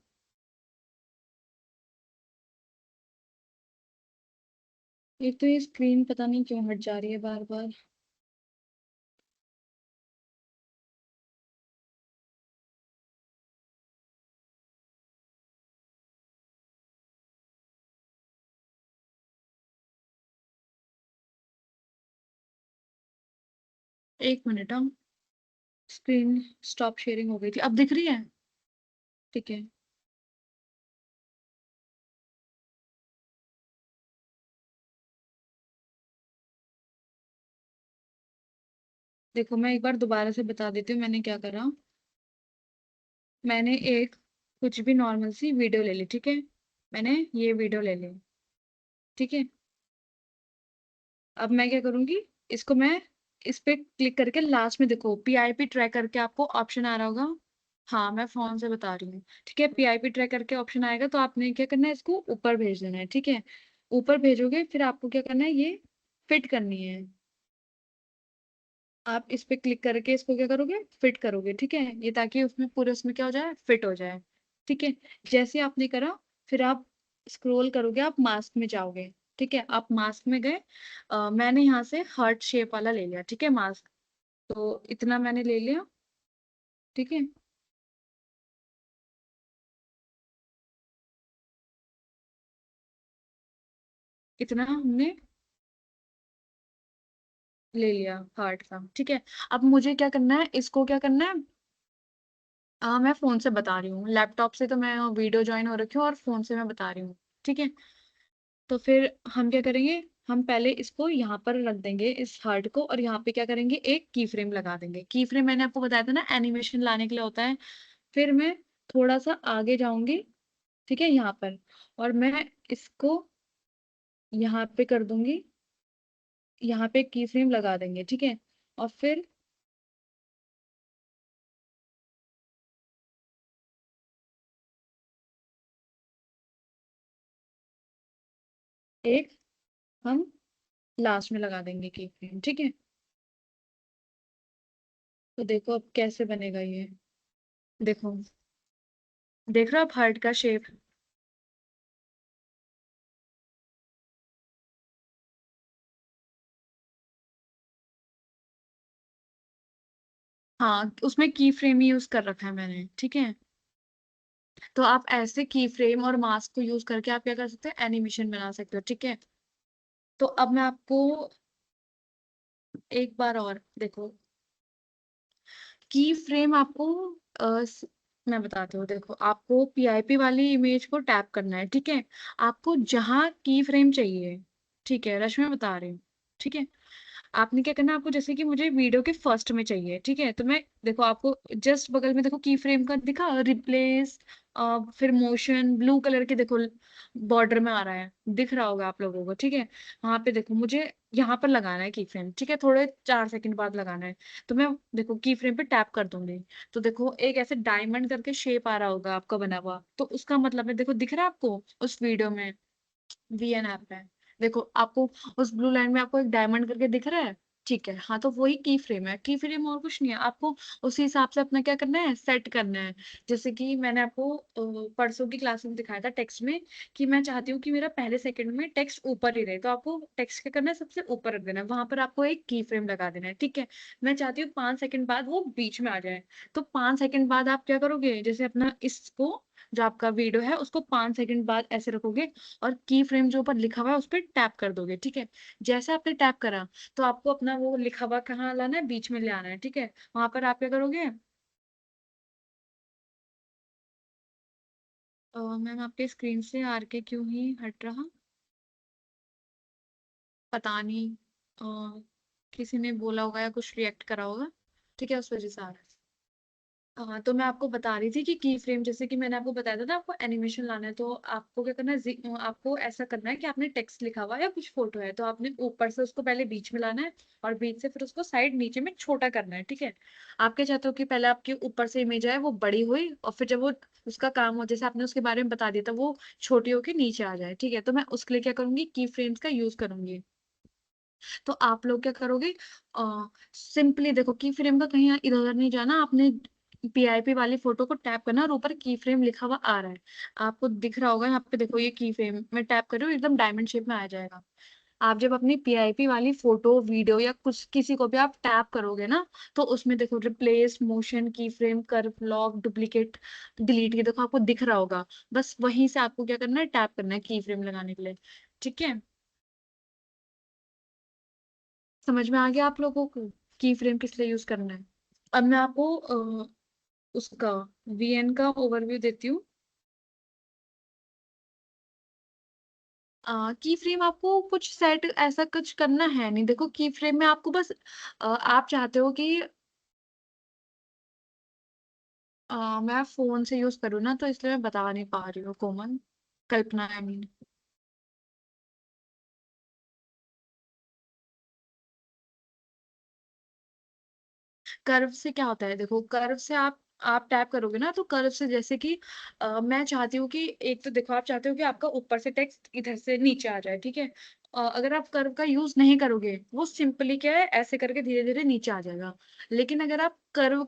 एक तो ये स्क्रीन पता नहीं क्यों हट जा रही है बार बार। एक मिनट, हम स्क्रीन स्टॉप शेयरिंग हो गई थी, अब दिख रही है? ठीक है। देखो मैं एक बार दोबारा से बता देती हूँ मैंने क्या करा। मैंने एक कुछ भी नॉर्मल सी वीडियो ले ली, ठीक है। मैंने ये वीडियो ले ली, ठीक है। अब मैं क्या करूंगी, इसको मैं इस पे क्लिक करके लास्ट में देखो पीआईपी ट्रैक करके आपको ऑप्शन आ रहा होगा। हाँ मैं फोन से बता रही हूँ, ठीक है। पीआईपी ट्रैक करके ऑप्शन आएगा, तो आपने क्या करना है, इसको ऊपर भेज देना है, ठीक है। ऊपर भेजोगे, फिर आपको क्या करना है, ये फिट करनी है। आप इस पे क्लिक करके इसको क्या करोगे, फिट करोगे, ठीक है, ये ताकि उसमें पूरे उसमें क्या हो जाए, फिट हो जाए, ठीक है। जैसे आपने करा, फिर आप स्क्रॉल करोगे, आप मास्क में जाओगे, ठीक है। आप मास्क में गए, मैंने यहाँ से हार्ट शेप वाला ले लिया, ठीक है, मास्क। तो इतना मैंने ले लिया, ठीक है। इतना हमने ले लिया हार्ट का, ठीक है। अब मुझे क्या करना है, इसको क्या करना है, मैं फोन से बता रही हूँ, लैपटॉप से तो मैं वीडियो ज्वाइन हो रखी हूँ, और फोन से मैं बता रही हूँ, ठीक है। तो फिर हम क्या करेंगे, हम पहले इसको यहाँ पर रख देंगे, इस हार्ट को, और यहाँ पे क्या करेंगे, एक की फ्रेम लगा देंगे। की फ्रेम मैंने आपको बताया था ना, एनिमेशन लाने के लिए होता है। फिर मैं थोड़ा सा आगे जाऊंगी, ठीक है, यहाँ पर, और मैं इसको यहाँ पे कर दूंगी, यहाँ पे की फ्रेम लगा देंगे, ठीक है। और फिर एक हम लास्ट में लगा देंगे की फ्रेम, ठीक है। तो देखो अब कैसे बनेगा ये, देखो, देख रहे हो आप हार्ट का शेप? हाँ उसमें की फ्रेम ही यूज कर रखा है मैंने, ठीक है। तो आप ऐसे की फ्रेम और मास्क को यूज करके आप क्या कर सकते हैं, एनिमेशन बना सकते हो, ठीक है। तो अब मैं आपको एक बार और देखो, की फ्रेम आपको मैं बताती हूँ, देखो आपको पीआईपी वाली इमेज को टैप करना है, ठीक है। आपको जहां की फ्रेम चाहिए, ठीक है, रश्मि मैं बता रही हूँ, ठीक है। आपने क्या करना है, आपको जैसे कि मुझे वीडियो के फर्स्ट में चाहिए, ठीक है, तो मैं देखो आपको जस्ट बगल में देखो की फ्रेम का दिखा रिप्लेस, फिर मोशन ब्लू कलर के देखो बॉर्डर में आ रहा है, दिख रहा होगा आप लोगों को, ठीक है। वहां पे देखो मुझे यहाँ पर लगाना है की फ्रेम, ठीक है, थोड़े 4 सेकंड बाद लगाना है। तो मैं देखो की फ्रेम पे टैप कर दूंगी, तो देखो एक ऐसे डायमंड करके शेप आ रहा होगा आपका बना हुआ, तो उसका मतलब है देखो दिख रहा है आपको उस वीडियो में, वीएन ऐप है, देखो आपको उस ब्लू लाइन में आपको एक डायमंड करके दिख रहा है, ठीक है। हाँ, तो वही की फ्रेम है, की फ्रेम और कुछ नहीं है, आपको उसी हिसाब से अपना क्या करना है, सेट करना है। जैसे कि मैंने आपको परसों की क्लास में दिखाया था टेक्स्ट में, कि मैं चाहती हूँ कि मेरा पहले सेकंड में टेक्स्ट ऊपर ही रहे, तो आपको टेक्स्ट क्या करना है, सबसे ऊपर रख देना है, वहां पर आपको एक की फ्रेम लगा देना है, ठीक है। मैं चाहती हूँ 5 सेकंड बाद वो बीच में आ जाए, तो 5 सेकंड बाद आप क्या करोगे, जैसे अपना इसको जो आपका वीडियो है उसको 5 सेकंड बाद ऐसे रखोगे, और की फ्रेम जो ऊपर लिखा हुआ है उस पर टैप कर दोगे, ठीक है। जैसे आपने टैप करा, तो आपको अपना वो लिखा हुआ कहाँ लाना है, बीच में ले आना है, ठीक है। वहां पर आप क्या करोगे, मैम आपके स्क्रीन से आर के क्यों ही हट रहा, पता नहीं, किसी ने बोला होगा या कुछ रिएक्ट करा होगा, ठीक है, उस वजह से आ रहा है। हाँ, तो मैं आपको बता रही थी कि की फ्रेम, जैसे कि मैंने आपको बताया था ना, आपको एनिमेशन लाना है, तो आपको क्या करना है, आपको ऐसा करना है कि आपने टेक्स्ट लिखा हुआ है या कुछ फोटो है, तो आपने ऊपर से उसको पहले बीच में लाना है, और बीच से फिर उसको साइड नीचे में छोटा करना है, ठीक है। आप क्या चाहते हो कि पहले आपके ऊपर से इमेज आए वो बड़ी हुई, और फिर जब वो उसका काम हो, जैसे आपने उसके बारे में बता दिया था, वो छोटी होके नीचे आ जाए, ठीक है। तो मैं उसके लिए क्या करूंगी, की फ्रेम्स का यूज करूंगी। तो आप लोग क्या करोगे, सिंपली देखो की फ्रेम का कहीं इधर उधर नहीं जाना, आपने पीआईपी वाली फोटो को टैप करना, और ऊपर की फ्रेम लिखा हुआ आ रहा है, आपको दिख रहा होगा यहाँ पे, देखो ये की फ्रेम में टैप कर रही हूँ, एकदम डायमंड शेप में आ जाएगा। आप जब अपनी पीआईपी वाली फोटो वीडियो या कुछ किसी को भी आप टैप करोगे ना, तो उसमें देखो रिप्लेस मोशन की frame curve lock duplicate delete, ये देखो आपको दिख रहा होगा, बस वहीं से आपको क्या करना है, टैप करना है की फ्रेम लगाने के लिए, ठीक है। समझ में आ गया आप लोगों को की फ्रेम किस लिए यूज करना है। अब मैं आपको उसका वीएन का ओवरव्यू देती हूँ। की फ्रेम आपको कुछ सेट ऐसा कुछ करना है नहीं, देखो की फ्रेम में आपको बस आप चाहते हो कि मैं फोन से यूज करूँ ना, तो इसलिए मैं बता नहीं पा रही हूँ, कोमल, कल्पना आई मीन। कर्व से क्या होता है, देखो कर्व से आप टैप करोगे ना, तो कर्व से जैसे कि मैं चाहती हूँ कि एक तो देखो आप चाहते हो कि आपका ऊपर से टेक्स्ट इधर से नीचे आ जाए, ठीक है। अगर आप कर्व का यूज नहीं करोगे, वो सिंपली क्या है, ऐसे करके धीरे धीरे नीचे आ जाएगा। लेकिन अगर आप कर्व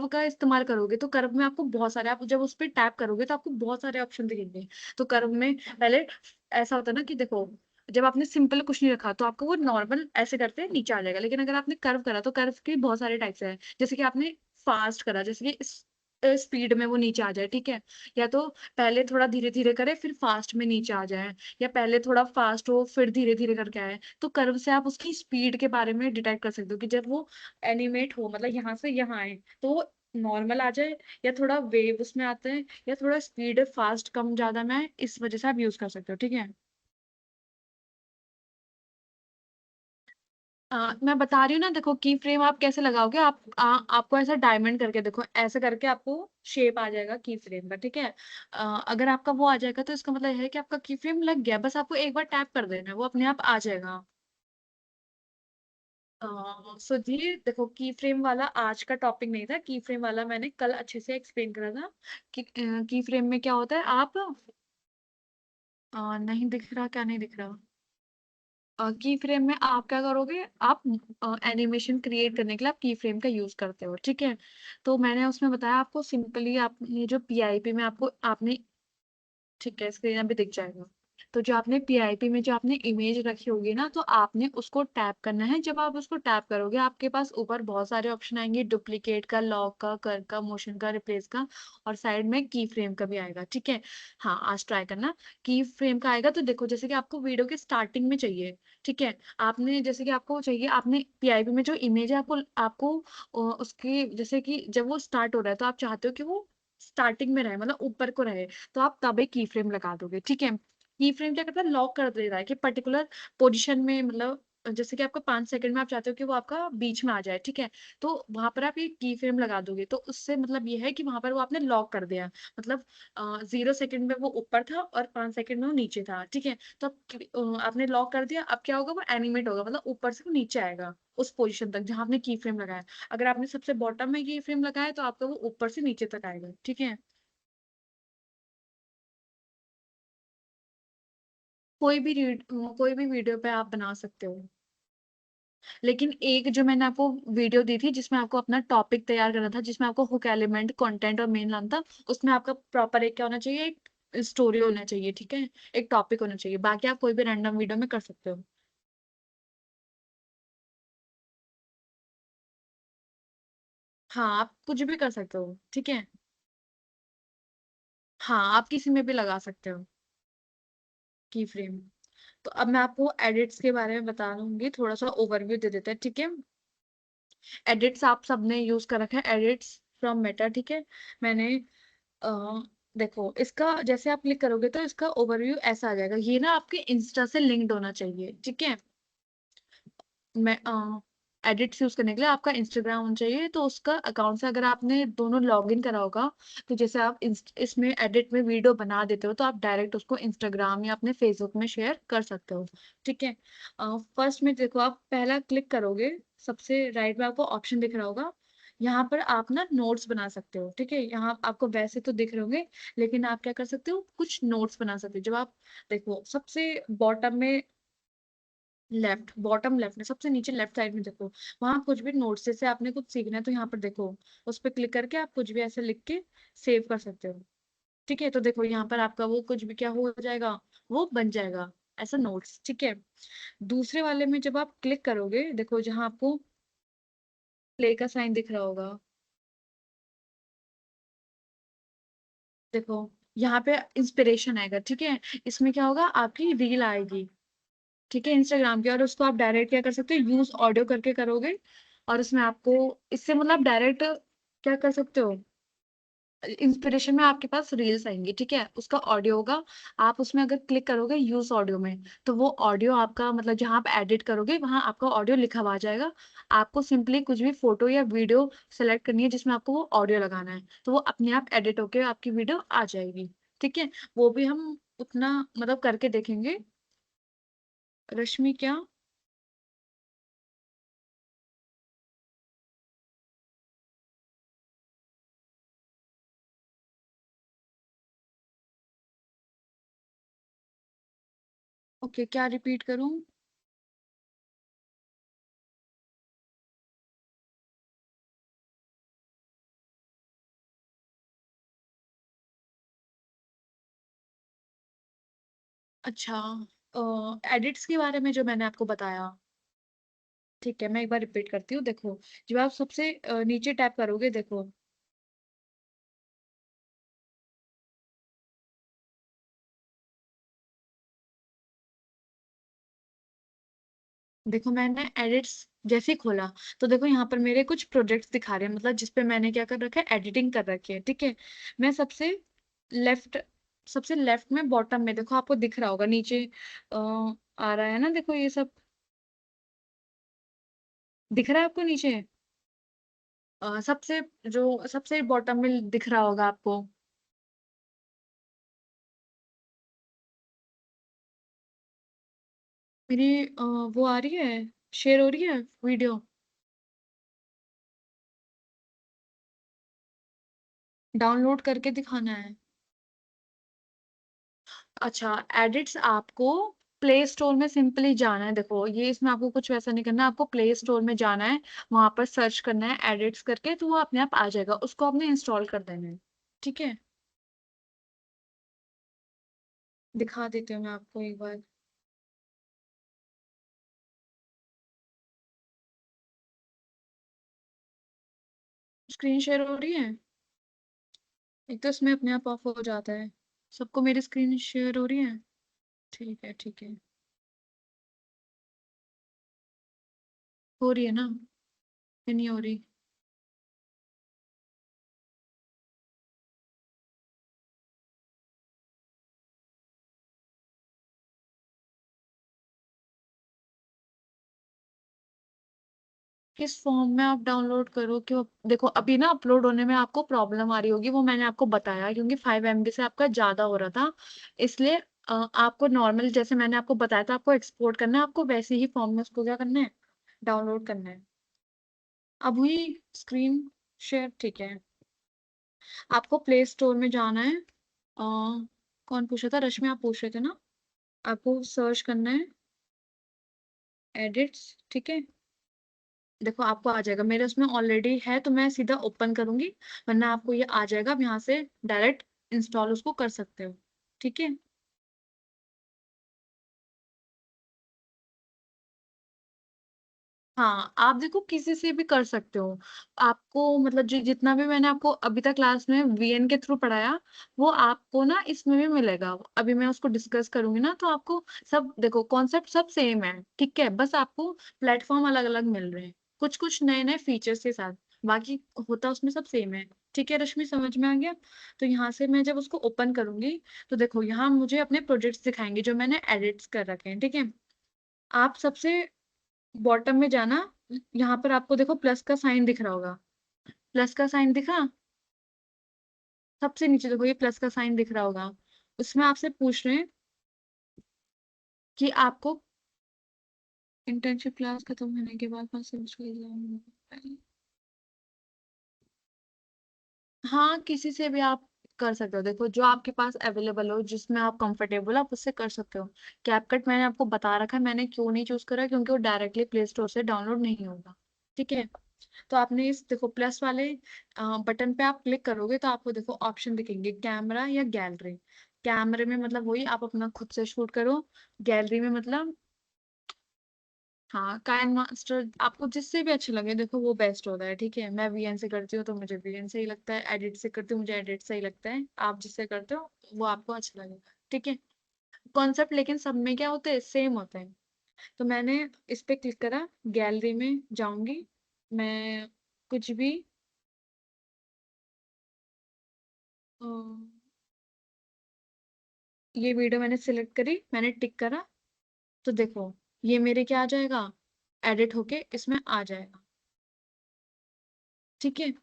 का इस्तेमाल करोगे, तो कर्व में आपको बहुत सारे, आप जब उस पर टैप करोगे तो आपको बहुत सारे ऑप्शन दिखेंगे। तो कर्व में पहले ऐसा होता है ना कि देखो, जब आपने सिंपल कुछ नहीं रखा तो आपको वो नॉर्मल ऐसे करते नीचे आ जाएगा, लेकिन अगर आपने कर्व करा, तो कर्व के बहुत सारे टाइप्स हैं, जैसे कि आपने फास्ट करा, जैसे कि स्पीड में वो नीचे आ जाए, ठीक है। या तो पहले थोड़ा धीरे धीरे करे फिर फास्ट में नीचे आ जाए, या पहले थोड़ा फास्ट हो फिर धीरे धीरे करके आए, तो कर्व से आप उसकी स्पीड के बारे में डिटेक्ट कर सकते हो, कि जब वो एनिमेट हो, मतलब यहाँ से यहाँ आए, तो वो नॉर्मल आ जाए, या थोड़ा वेव उसमें आते हैं, या थोड़ा स्पीड फास्ट कम ज्यादा में, इस वजह से आप यूज कर सकते हो, ठीक है। मैं बता रही हूँ ना, देखो की फ्रेम आप कैसे लगाओगे, आपको ऐसा डायमंड करके देखो, ऐसे करके आपको शेप आ जाएगा की फ्रेम का, ठीक है। अगर आपका वो आ जाएगा, तो इसका मतलब है कि आपका की फ्रेम लग गया, बस आपको एक बार टैप कर देना है, वो अपने आप आ जाएगा। सो जी देखो, की फ्रेम वाला आज का टॉपिक नहीं था, की फ्रेम वाला मैंने कल अच्छे से एक्सप्लेन करा था, कि की फ्रेम में क्या होता है, आप नहीं दिख रहा, क्या नहीं दिख रहा, की फ्रेम में आप क्या करोगे, आप एनिमेशन क्रिएट करने के लिए आप की फ्रेम का यूज करते हो, ठीक है। तो मैंने उसमें बताया आपको, सिंपली आपने जो पीआईपी में आपको आपने, ठीक है, स्क्रीन पे दिख जाएगा। तो जो आपने पीआईपी में जो आपने इमेज रखी होगी ना, तो आपने उसको टैप करना है, जब आप उसको टैप करोगे, आपके पास ऊपर बहुत सारे ऑप्शन आएंगे, डुप्लीकेट का, लॉक का, कर का, मोशन का, रिप्लेस का, और साइड में की फ्रेम का भी आएगा, ठीक है। हाँ, आज ट्राई करना, की फ्रेम का आएगा, तो देखो जैसे कि आपको वीडियो के स्टार्टिंग में चाहिए, ठीक है। आपने जैसे कि आपको चाहिए, आपने पीआईपी में जो इमेज है, आपको आपको उसकी जैसे कि जब वो स्टार्ट हो रहा है, तो आप चाहते हो कि वो स्टार्टिंग में रहे, मतलब ऊपर को रहे, तो आप तब एक की फ्रेम लगा दोगे, ठीक है। की फ्रेम क्या करता है, लॉक कर दे रहा है कि पर्टिकुलर पोजीशन में, मतलब जैसे कि आपको 5 सेकंड में आप चाहते हो कि वो आपका बीच में आ जाए, ठीक है। तो वहां पर आप ये की फ्रेम लगा दोगे, तो उससे मतलब ये है कि वहां पर वो आपने लॉक कर दिया, मतलब 0 सेकंड में वो ऊपर था और 5 सेकंड में वो नीचे था, ठीक है। तो आपने लॉक कर दिया, अब क्या होगा, वो एनिमेट होगा, मतलब ऊपर से वो नीचे आएगा उस पोजीशन तक जहां आपने की फ्रेम लगाया। अगर आपने सबसे बॉटम में की फ्रेम लगाया तो आपका वो ऊपर से नीचे तक आएगा, ठीक है। कोई भी वीडियो पे आप बना सकते हो, लेकिन एक जो मैंने आपको वीडियो दी थी जिसमें आपको अपना टॉपिक तैयार करना था, जिसमें आपको हुक एलिमेंट, कंटेंट और मेन लाना था, उसमें आपका प्रॉपर एक क्या होना चाहिए, एक स्टोरी होना चाहिए, ठीक है, एक टॉपिक होना चाहिए। बाकी आप कोई भी रैंडम वीडियो में कर सकते हो। हाँ, आप कुछ भी कर सकते हो, ठीक है। हाँ, आप किसी में भी लगा सकते हो की फ्रेम। तो अब मैं आपको एडिट्स के बारे में बता दूंगी, थोड़ा सा ओवरव्यू दे देते हैं, ठीक है। एडिट्स आप सबने यूज कर रखा है, एडिट्स फ्रॉम मेटा, ठीक है। मैंने अ, देखो, इसका जैसे आप क्लिक करोगे तो इसका ओवरव्यू ऐसा आ जाएगा, ये ना आपके इंस्टा से लिंक्ड होना चाहिए, ठीक है। मैं एडिट्स यूज करने के लिए आपका इंस्टाग्राम होना चाहिए, तो उसका अकाउंट से अगर आपने दोनों लॉगिन करा होगा, तो जैसे आप इसमें एडिट में वीडियो बना देते हो, तो आप डायरेक्ट उसको इंस्टाग्राम या अपने फेसबुक में शेयर कर सकते हो, ठीक है। फर्स्ट में देखो, आप पहला क्लिक करोगे, सबसे राइट में आपको ऑप्शन दिख रहा होगा, यहाँ पर आप ना नोट्स बना सकते हो, ठीक है। यहाँ आपको वैसे तो दिख रहे होंगे, लेकिन आप क्या कर सकते हो, कुछ नोट्स बना सकते हो। जब आप देखो सबसे बॉटम में, लेफ्ट, बॉटम लेफ्ट में सबसे नीचे लेफ्ट साइड में देखो, वहां कुछ भी नोट्स, जैसे आपने कुछ सीखना है तो यहाँ पर देखो, उस पर क्लिक करके आप कुछ भी ऐसे लिख के सेव कर सकते हो, ठीक है। तो देखो यहाँ पर आपका वो कुछ भी क्या हो जाएगा, वो बन जाएगा ऐसा नोट्स, ठीक है। दूसरे वाले में जब आप क्लिक करोगे, देखो जहां आपको प्ले का साइन दिख रहा होगा, देखो यहाँ पे इंस्पिरेशन आएगा, ठीक है। इसमें क्या होगा, आपकी रील आएगी, ठीक है, इंस्टाग्राम की, और उसको आप डायरेक्ट क्या कर सकते हो, यूज ऑडियो करके करोगे, और उसमें आपको इससे मतलब डायरेक्ट क्या कर सकते हो, इंस्पिरेशन में आपके पास रील्स आएंगी, ठीक है, उसका ऑडियो होगा। आप उसमें अगर क्लिक करोगे यूज ऑडियो में, तो वो ऑडियो आपका, मतलब जहां आप एडिट करोगे वहां आपका ऑडियो लिखा हुआ आ जाएगा। आपको सिंपली कुछ भी फोटो या वीडियो सेलेक्ट करनी है जिसमें आपको वो ऑडियो लगाना है, तो वो अपने आप एडिट होके आपकी वीडियो आ जाएगी, ठीक है। वो भी हम उतना मतलब करके देखेंगे। रश्मि क्या? ओके, क्या रिपीट करूं? अच्छा, एडिट्स के बारे में जो मैंने आपको बताया, ठीक है, मैं एक बार रिपीट करती हूँ, देखो जब आप सबसे नीचे टैप करोगे, देखो, देखो मैंने एडिट्स जैसे ही खोला, तो देखो यहाँ पर मेरे कुछ प्रोजेक्ट्स दिखा रहे हैं, मतलब जिसपे मैंने क्या कर रखा है, एडिटिंग कर रखी है, ठीक है। मैं लेफ्ट सबसे लेफ्ट में बॉटम में देखो, आपको दिख रहा होगा नीचे आ रहा है ना, देखो ये सब दिख रहा है आपको नीचे, सबसे बॉटम में दिख रहा होगा आपको। मेरी वो आ रही है, शेयर हो रही है वीडियो, डाउनलोड करके दिखाना है। अच्छा, एडिट्स आपको प्ले स्टोर में सिंपली जाना है, देखो ये इसमें आपको कुछ वैसा नहीं करना है, आपको प्ले स्टोर में जाना है, वहां पर सर्च करना है एडिट्स करके, तो वो अपने आप आ जाएगा, उसको आपने इंस्टॉल कर देना है, ठीक है। दिखा देती हूँ मैं आपको एक बार। स्क्रीन शेयर हो रही है, एक तो इसमें अपने आप ऑफ हो जाता है। सबको मेरी स्क्रीन शेयर हो रही है? ठीक है, ठीक है, हो रही है ना, या नहीं हो रही? किस फॉर्म में आप डाउनलोड करो क्यों? देखो अभी ना अपलोड होने में आपको प्रॉब्लम आ रही होगी, वो मैंने आपको बताया क्योंकि 5 MB से आपका ज्यादा हो रहा था, इसलिए आपको नॉर्मल जैसे मैंने आपको बताया था आपको एक्सपोर्ट करना है, आपको वैसे ही फॉर्म में उसको क्या करना है, डाउनलोड करना है। अब हुई स्क्रीन शेयर, ठीक है। आपको प्ले स्टोर में जाना है। कौन पूछा था, रश्मि आप पूछ रहे थे ना। आपको सर्च करना है एडिट्स, ठीक है। देखो आपको आ जाएगा, मेरे उसमें ऑलरेडी है तो मैं सीधा ओपन करूंगी, वरना आपको ये आ जाएगा, आप यहाँ से डायरेक्ट इंस्टॉल उसको कर सकते हो, ठीक है। हाँ आप देखो किसी से भी कर सकते हो। आपको मतलब जो जितना भी मैंने आपको अभी तक क्लास में वीएन के थ्रू पढ़ाया, वो आपको ना इसमें भी मिलेगा। अभी मैं उसको डिस्कस करूंगी ना, तो आपको सब देखो कॉन्सेप्ट सब सेम है, ठीक है, बस आपको प्लेटफॉर्म अलग अलग मिल रहे हैं, कुछ कुछ नए नए फीचर्स के साथ, बाकी होता उसमें सब सेम है। ठीक है रश्मि, समझ में आ गया। तो यहाँ से मैं जब उसको ओपन करूंगी, तो देखो यहाँ मुझे अपने प्रोजेक्ट्स दिखाएंगे जो मैंने एडिट्स कर रखे हैं, ठीक है। आप सबसे बॉटम में जाना, यहाँ पर आपको देखो प्लस का साइन दिख रहा होगा, प्लस का साइन दिखा, सबसे नीचे देखो ये प्लस का साइन दिख रहा होगा, उसमें आपसे पूछ रहे हैं कि आपको इंटर्नशिप क्लास खत्म होने के बाद फर्स्ट सेमेस्टर का एग्जाम होगा। हाँ किसी से भी आप कर सकते हो, देखो जो आपके पास अवेलेबल हो, जिसमें आप कंफर्टेबल आप उससे कर सकते हो। कैपकट मैंने आपको बता रखा है, मैंने क्यों नहीं चूज करा, क्योंकि वो डायरेक्टली प्ले स्टोर से डाउनलोड नहीं होगा, ठीक है। तो आपने इस देखो प्लस वाले बटन पे आप क्लिक करोगे तो आपको देखो ऑप्शन दिखेंगे, कैमरा या गैलरी। कैमरे में मतलब वही आप अपना खुद से शूट करो, गैलरी में मतलब हाँ काइन मास्टर, आपको जिससे भी अच्छा लगे देखो वो बेस्ट होता है, ठीक है। मैं वीएन से करती हूँ तो मुझे वीएन से ही लगता है, एडिट से करती हूँ मुझे एडिट से ही लगता है, आप जिससे करते हो वो आपको अच्छा लगेगा, ठीक है। कॉन्सेप्ट लेकिन सब में क्या होते हैं, सेम होते हैं। तो मैंने इस पे क्लिक करा, गैलरी में जाऊंगी मैं, कुछ भी अ, ये वीडियो मैंने सिलेक्ट करी, मैंने टिक करा, तो देखो ये मेरे क्या आ जाएगा, एडिट होके इसमें आ जाएगा, ठीक है।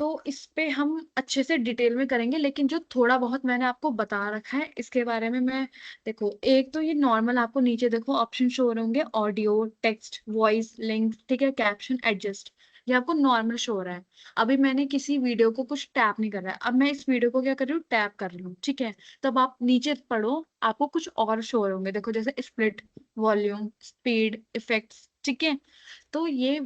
तो इस पे हम अच्छे से डिटेल में करेंगे, लेकिन जो थोड़ा बहुत मैंने आपको बता रखा है इसके बारे में मैं, देखो एक तो ये नॉर्मल आपको नीचे देखो ऑप्शन शो हो रहे होंगे, ऑडियो, टेक्स्ट, वॉइस, लिंक, ठीक है, कैप्शन, एडजस्ट, ये आपको नॉर्मल शो हो रहा है। अभी मैंने किसी वीडियो को कुछ टैप नहीं कर रहा है, अब मैं इस वीडियो को क्या कर रही हूँ, टैप कर रही हूँ, ठीक है। तब आप नीचे पढ़ो, आपको कुछ और शो हो रहे होंगे, देखो जैसे स्प्लिट, वॉल्यूम, स्पीड, इफेक्ट्स, ठीक है। तो ये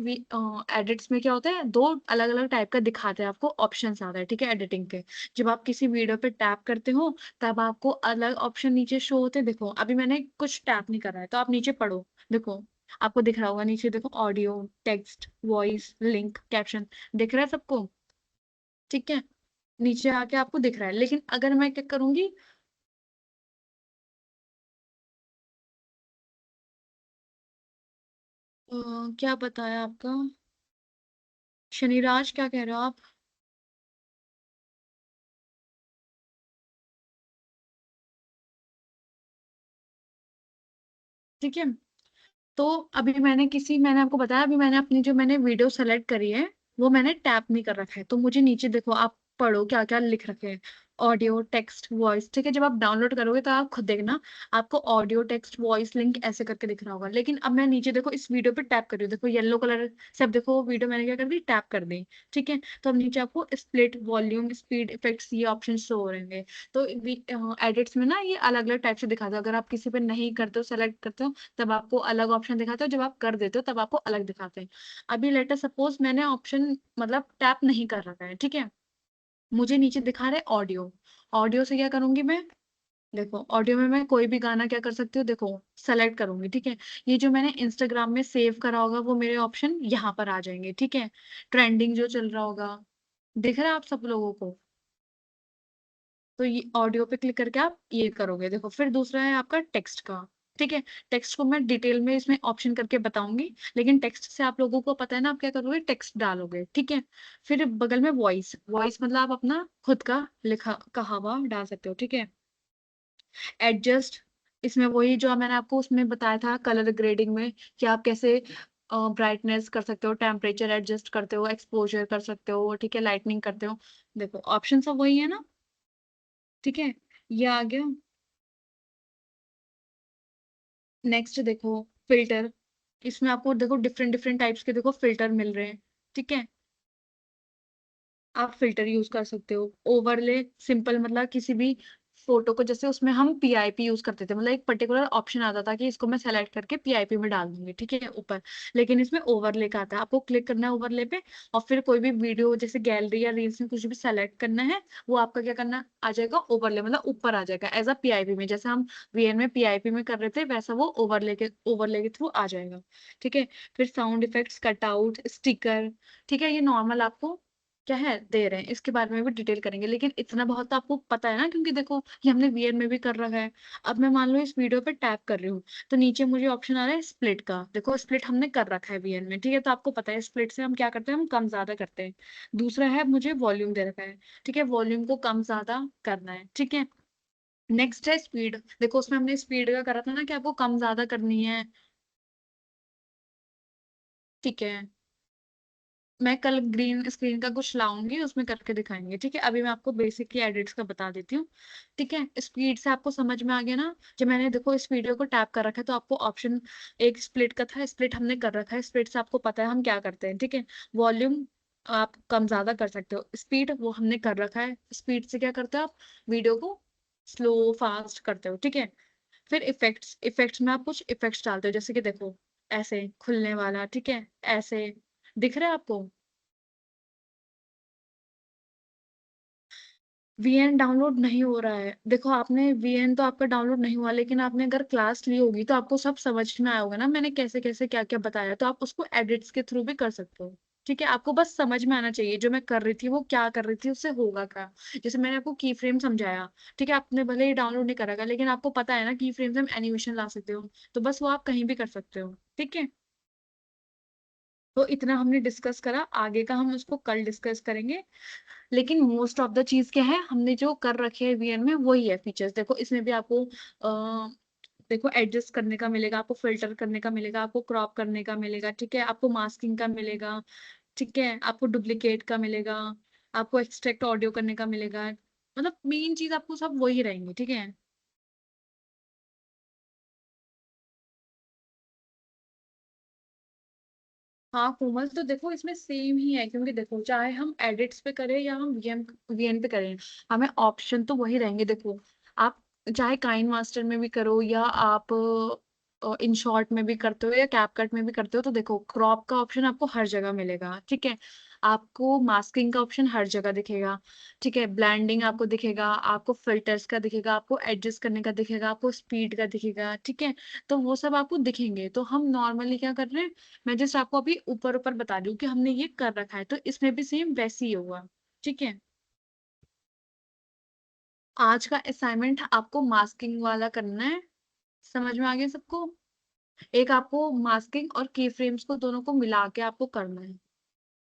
एडिट्स में क्या होता है, दो अलग अलग टाइप का दिखाते हैं आपको, ऑप्शंस आता है, ठीक है, एडिटिंग के। जब आप किसी वीडियो पे टैप करते हो तब आपको अलग ऑप्शन नीचे शो होते हैं, देखो अभी मैंने कुछ टैप नहीं करा है तो आप नीचे पढ़ो, देखो आपको दिख रहा होगा नीचे, देखो audio, text, voice, link, caption, दिख रहा है सबको, ठीक है। नीचे आके आपको दिख रहा है, लेकिन अगर मैं क्या करूंगी, क्या बताया आपका, शनिराज क्या कह रहे हो आप? ठीक है। तो अभी मैंने आपको बताया, अभी मैंने अपनी जो मैंने वीडियो सेलेक्ट करी है वो मैंने टैप नहीं कर रखा है, तो मुझे नीचे देखो आप पढ़ो क्या क्या लिख रखे हैं, ऑडियो, टेक्स्ट, वॉइस, ठीक है। जब आप डाउनलोड करोगे तो आप खुद देखना, आपको ऑडियो, टेक्स्ट, वॉइस, लिंक ऐसे करके दिख रहा होगा, लेकिन अब मैं नीचे देखो इस वीडियो पे टैप कर रही हूँ, देखो येलो कलर सब, देखो वीडियो मैंने क्या कर दी, टैप कर दी, ठीक है। तो अब नीचे आपको स्प्लिट, वॉल्यूम, स्पीड, इफेक्ट्स ये ऑप्शन शो हो रहेंगे। तो एडिट्स में ना ये अलग अलग टाइप से दिखाता है, अगर आप किसी पे नहीं करते हो, सेलेक्ट करते हो, तब आपको अलग ऑप्शन दिखाते हो, जब आप कर देते हो तब आपको अलग दिखाते हैं। अभी लेटर सपोज मैंने ऑप्शन मतलब टैप नहीं कर रखा है, ठीक है, मुझे नीचे दिखा रहा है ऑडियो, ऑडियो से क्या करूंगी मैं, देखो ऑडियो में मैं कोई भी गाना क्या कर सकती हूँ, देखो सेलेक्ट करूंगी, ठीक है। ये जो मैंने इंस्टाग्राम में सेव करा होगा वो मेरे ऑप्शन यहाँ पर आ जाएंगे, ठीक है। ट्रेंडिंग जो चल रहा होगा, दिख रहा है आप सब लोगों को, तो ये ऑडियो पे क्लिक करके आप ये करोगे, देखो फिर दूसरा है आपका टेक्स्ट का, ठीक है। टेक्स्ट को मैं डिटेल में इसमें ऑप्शन करके बताऊंगी, लेकिन टेक्स्ट से आप लोगों को पता है ना, आप क्या करोगे, टेक्स्ट डालोगे, ठीक है। फिर बगल में वॉइस, वॉइस मतलब आप अपना खुद का लिखा कहा हुआ डाल सकते हो, ठीक है। एडजस्ट, इसमें वही जो मैंने आपको उसमें बताया था कलर ग्रेडिंग में, कि आप कैसे ब्राइटनेस कर सकते हो, टेम्परेचर एडजस्ट करते हो, एक्सपोजर कर सकते हो, ठीक है, लाइटनिंग करते हो। देखो ऑप्शन सब वही है ना, ठीक है, ये आ गया। नेक्स्ट देखो फिल्टर, इसमें आपको देखो डिफरेंट डिफरेंट टाइप्स के देखो फिल्टर मिल रहे हैं, ठीक है। आप फिल्टर यूज कर सकते हो। ओवरले सिंपल मतलब किसी भी फोटो को, जैसे उसमें हम पीआईपी यूज करते थे, मतलब एक पर्टिकुलर ऑप्शन आता था कि इसको मैं सेलेक्ट करके पीआईपी में डाल दूंगी, ठीक है, ऊपर। लेकिन इसमें ओवरले का आता है, आपको क्लिक करना है ओवरले पे, और फिर कोई भी वीडियो जैसे गैलरी या रील्स में कुछ भी सेलेक्ट करना है, वो आपका क्या करना आ जाएगा, ओवरले, मतलब ऊपर आ जाएगा एज अ पीआईपी में, जैसे हम वीएन में पीआईपी में कर रहे थे वैसा वो ओवरले के थ्रू आ जाएगा, ठीक है। फिर साउंड इफेक्ट्स, कटआउट, स्टिकर, ठीक है, ये नॉर्मल आपको क्या है दे रहे हैं, इसके बारे में भी डिटेल करेंगे, लेकिन इतना बहुत तो आपको पता है ना, क्योंकि देखो ये हमने वीएन में भी कर रखा है। अब मैं मान लो इस वीडियो पे टैप कर रही हूँ, तो नीचे मुझे ऑप्शन आ रहा है स्प्लिट का, देखो स्प्लिट हमने कर रखा है वीएन में, ठीक है, तो आपको पता है स्प्लिट से हम क्या करते हैं, हम कम ज्यादा करते हैं। दूसरा है मुझे वॉल्यूम दे रखा है, ठीक है, वॉल्यूम को कम ज्यादा करना है, ठीक है। नेक्स्ट है स्पीड, देखो उसमें हमने स्पीड का करा था ना कि आपको कम ज्यादा करनी है, ठीक है। मैं कल ग्रीन स्क्रीन का कुछ लाऊंगी, उसमें करके दिखाएंगे, ठीक है। अभी मैं आपको बेसिक की एडिट्स का बता देती हूँ, ठीक है। स्पीड से आपको समझ में आ गया ना, जब मैंने देखो इस वीडियो को टैप कर रखा है तो आपको ऑप्शन एक स्प्लिट का था, स्प्लिट हमने कर रखा है, स्प्लिट से आपको पता है हम क्या करते हैं, ठीक है। वॉल्यूम आप कम ज्यादा कर सकते हो, स्पीड वो हमने कर रखा है, स्पीड से क्या करते हो आप, वीडियो को स्लो फास्ट करते हो, ठीक है। फिर इफेक्ट्स, इफेक्ट्स में आप कुछ इफेक्ट्स डालते हो, जैसे कि देखो ऐसे खुलने वाला, ठीक है, ऐसे दिख रहा है आपको। वीएन डाउनलोड नहीं हो रहा है, देखो आपने वीएन तो आपका डाउनलोड नहीं हुआ, लेकिन आपने अगर क्लास ली होगी तो आपको सब समझ में आया होगा ना, मैंने कैसे कैसे क्या क्या बताया, तो आप उसको एडिट्स के थ्रू भी कर सकते हो, ठीक है। आपको बस समझ में आना चाहिए जो मैं कर रही थी वो क्या कर रही थी, उससे होगा क्या। जैसे मैंने आपको की फ्रेम समझाया, ठीक है, आपने भले ही डाउनलोड नहीं करा, लेकिन आपको पता है ना की फ्रेम से हम एनिमेशन ला सकते हो, तो बस वो आप कहीं भी कर सकते हो, ठीक है। तो इतना हमने डिस्कस करा, आगे का हम उसको कल डिस्कस करेंगे। लेकिन मोस्ट ऑफ द चीज क्या है, हमने जो कर रखे है वीएन में वही है फीचर्स, देखो इसमें भी आपको देखो एडजस्ट करने का मिलेगा, आपको फिल्टर करने का मिलेगा, आपको क्रॉप करने का मिलेगा, ठीक है, आपको मास्किंग का मिलेगा, ठीक है, आपको डुप्लीकेट का मिलेगा, आपको एक्सट्रैक्ट ऑडियो करने का मिलेगा, मतलब मेन चीज आपको सब वही रहेंगे, ठीक है। हाँ कोमल, तो देखो इसमें सेम ही है, क्योंकि देखो चाहे हम एडिट्स पे करें या हम वीएन पे करें, हमें ऑप्शन तो वही रहेंगे, देखो आप चाहे काइन मास्टर में भी करो या आप इन शॉर्ट में भी करते हो या कैपकट में भी करते हो, तो देखो क्रॉप का ऑप्शन आपको हर जगह मिलेगा, ठीक है। आपको मास्किंग का ऑप्शन हर जगह दिखेगा, ठीक है, ब्लेंडिंग आपको दिखेगा, आपको फिल्टर्स का दिखेगा, आपको एडजस्ट करने का दिखेगा, आपको स्पीड का दिखेगा, ठीक है। तो वो सब आपको दिखेंगे, तो हम नॉर्मली क्या कर रहे हैं, मैं जस्ट आपको अभी ऊपर ऊपर बता रही हूँ कि हमने ये कर रखा है, तो इसमें भी सेम वैसे ही होगा, ठीक है। आज का असाइनमेंट आपको मास्किंग वाला करना है, समझ में आ गया सबको। एक आपको मास्किंग और की फ्रेम्स को दोनों को मिला के आपको करना है,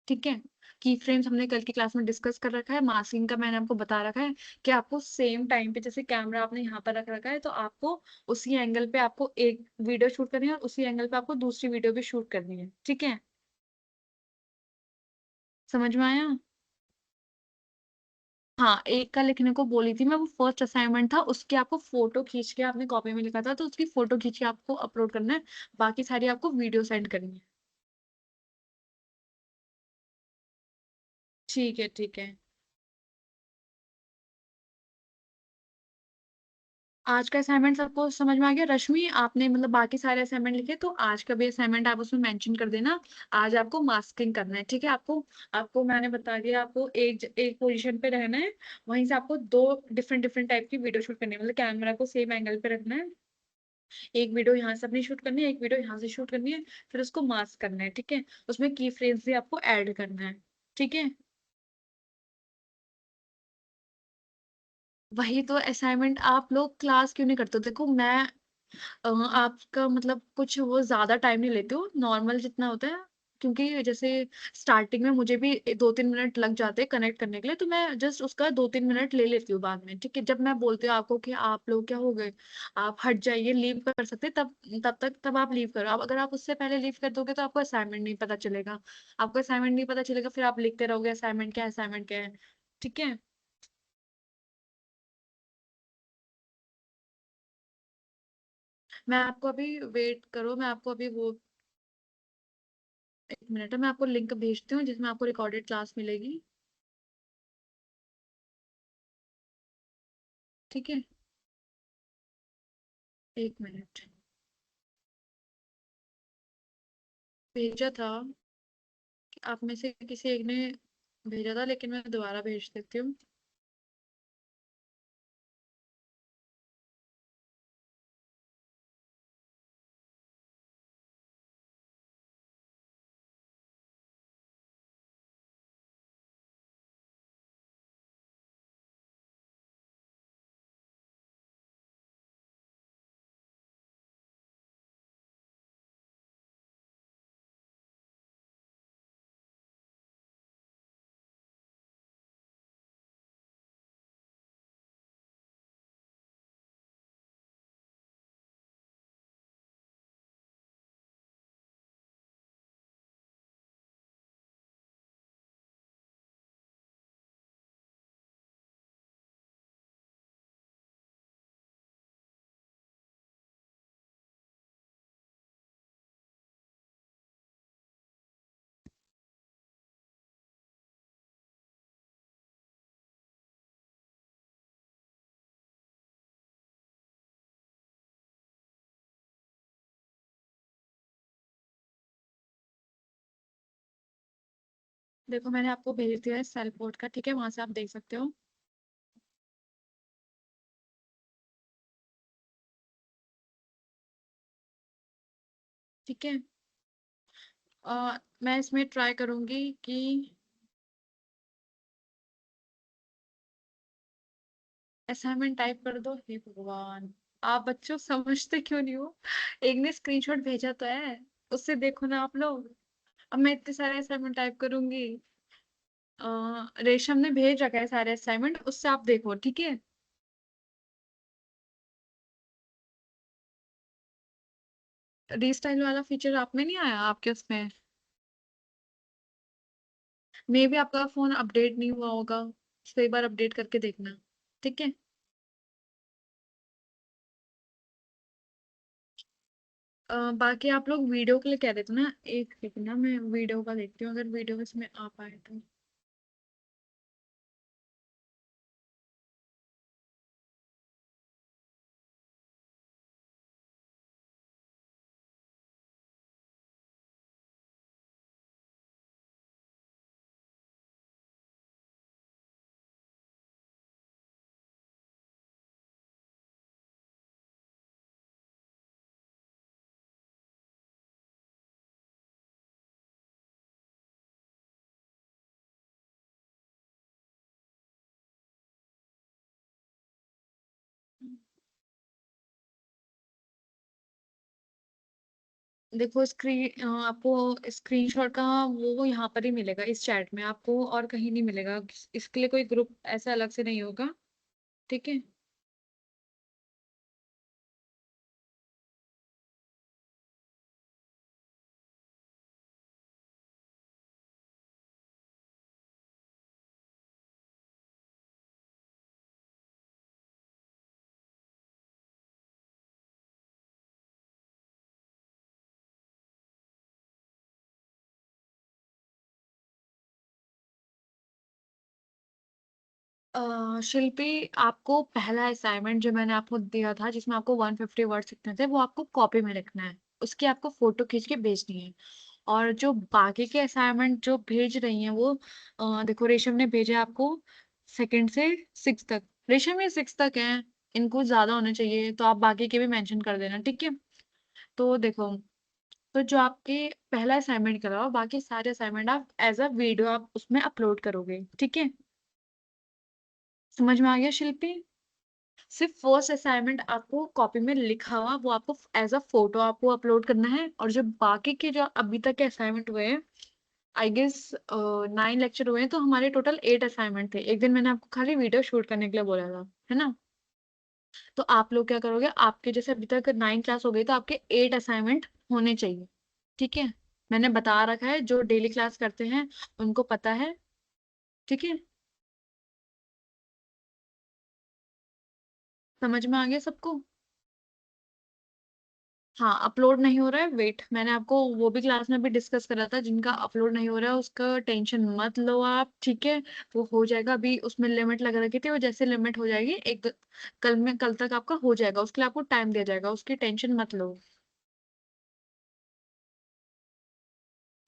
ठीक है। की फ्रेम्स हमने कल की क्लास में डिस्कस कर रखा है, मास्किंग का मैंने आपको बता रखा है कि आपको सेम टाइम पे, जैसे कैमरा आपने यहाँ पर रख रखा है, तो आपको उसी एंगल पे आपको एक वीडियो शूट करनी है और उसी एंगल पे आपको दूसरी वीडियो भी शूट करनी है, ठीक है। समझ में आया। हाँ एक का लिखने को बोली थी मैं, वो फर्स्ट असाइनमेंट था, उसकी आपको फोटो खींच के, आपने कॉपी में लिखा था तो उसकी फोटो खींच के आपको अपलोड करना है, बाकी सारी आपको वीडियो सेंड करनी है। ठीक है ठीक है। आज का असाइनमेंट सबको समझ में आ गया, रश्मि आपने मतलब बाकी सारे असाइनमेंट लिखे, तो आज का भी असाइनमेंट आप उसमें मेंशन कर देना। आज आपको मास्किंग करना है, ठीक है, आपको आपको मैंने बता दिया, आपको एक पोजीशन पे रहना है, वहीं से आपको दो डिफरेंट डिफरेंट टाइप की वीडियो शूट करनी है, मतलब कैमरा को सेम एंगल पे रखना है, एक वीडियो यहाँ से अपनी शूट करनी है, एक वीडियो यहाँ से शूट करनी है, फिर उसको मास्क करना है, ठीक है। उसमें की फ्रेम्स भी आपको ऐड करना है, ठीक है। वही तो असाइनमेंट आप लोग क्लास क्यों नहीं करते हो? देखो मैं आपका मतलब कुछ वो ज्यादा टाइम नहीं लेती हूँ, नॉर्मल जितना होता है क्योंकि जैसे स्टार्टिंग में मुझे भी 2-3 मिनट लग जाते हैं कनेक्ट करने के लिए, तो मैं जस्ट उसका 2-3 मिनट ले लेती हूँ बाद में, ठीक है। जब मैं बोलती हूँ आपको कि आप लोग क्या हो गए, आप हट जाइए, लीव कर सकते हैं, तब आप लीव करो। अब अगर आप उससे पहले लीव कर दोगे तो आपको असाइनमेंट नहीं पता चलेगा, आपको असाइनमेंट नहीं पता चलेगा, फिर आप लिखते रहोगे असाइनमेंट क्या है, असाइनमेंट क्या है, ठीक है। मैं आपको अभी, वेट करो, मैं आपको अभी वो, 1 मिनट है, मैं आपको लिंक भेजती हूँ जिसमें आपको रिकॉर्डेड क्लास मिलेगी, ठीक है। 1 मिनट, भेजा था, आप में से किसी एक ने भेजा था, लेकिन मैं दोबारा भेज देती हूँ। देखो मैंने आपको भेज दिया है सेल्फ बोर्ड का, ठीक है, वहां से आप देख सकते हो, ठीक है। मैं इसमें ट्राई करूंगी कि, असाइनमेंट टाइप कर दो, हे भगवान, आप बच्चों समझते क्यों नहीं हो। एक ने स्क्रीनशॉट भेजा तो है, उससे देखो ना आप लोग। अब मैं इतने सारे असाइनमेंट टाइप करूंगी, रेशम ने भेज रखा है सारे असाइनमेंट, उससे आप देखो, ठीक है। रीस्टाइल वाला फीचर आप में नहीं आया आपके उसमें, मे भी आपका फोन अपडेट नहीं हुआ होगा, तो एक बार अपडेट करके देखना, ठीक है। बाकी आप लोग वीडियो के लिए कह रहे थे ना, एक सेकंड ना, मैं वीडियो का देखती हूँ, अगर वीडियो इसमें आ पाए तो। देखो स्क्रीन, आपको स्क्रीनशॉट का वो यहाँ पर ही मिलेगा, इस चैट में, आपको और कहीं नहीं मिलेगा, इसके लिए कोई ग्रुप ऐसा अलग से नहीं होगा, ठीक है। शिल्पी, आपको पहला असाइनमेंट जो मैंने आपको दिया था जिसमें आपको 150 वर्ड लिखने थे, वो आपको कॉपी में लिखना है, उसकी आपको फोटो खींच के भेजनी है। और जो बाकी के असाइनमेंट जो भेज रही हैं वो, देखो रेशम ने भेजा है आपको 2nd से 6th तक, रेशम ये 6th तक है, इनको ज्यादा होने चाहिए, तो आप बाकी के भी मेंशन कर देना, ठीक है। तो देखो, तो जो आपके पहला असाइनमेंट कराओ, बाकी सारे असाइनमेंट आप एज अ वीडियो आप उसमें अपलोड करोगे, ठीक है। समझ में आ गया शिल्पी। सिर्फ फर्स्ट असाइनमेंट आपको कॉपी में लिखा हुआ वो आपको एज अ फोटो आपको अपलोड करना है, और जो बाकी के जो अभी तक के असाइनमेंट हुए हैं, आई गेस 9 लेक्चर हुए हैं, तो हमारे टोटल 8 असाइनमेंट थे। एक दिन मैंने आपको खाली वीडियो शूट करने के लिए बोला था, है ना? तो आप लोग क्या करोगे, आपके जैसे अभी तक 9 क्लास हो गई तो आपके 8 असाइनमेंट होने चाहिए। ठीक है, मैंने बता रखा है, जो डेली क्लास करते हैं उनको पता है। ठीक है, समझ में आ गया सबको? हाँ, अपलोड नहीं हो रहा है, वेट, मैंने आपको वो भी क्लास में भी डिस्कस करा था, जिनका अपलोड नहीं हो रहा है उसका टेंशन मत लो आप। ठीक है, वो हो जाएगा। अभी उसमें लिमिट लगा रखी थी, वो जैसे लिमिट हो जाएगी कल तक आपका हो जाएगा, उसके लिए आपको टाइम दिया जाएगा, उसकी टेंशन मत लो।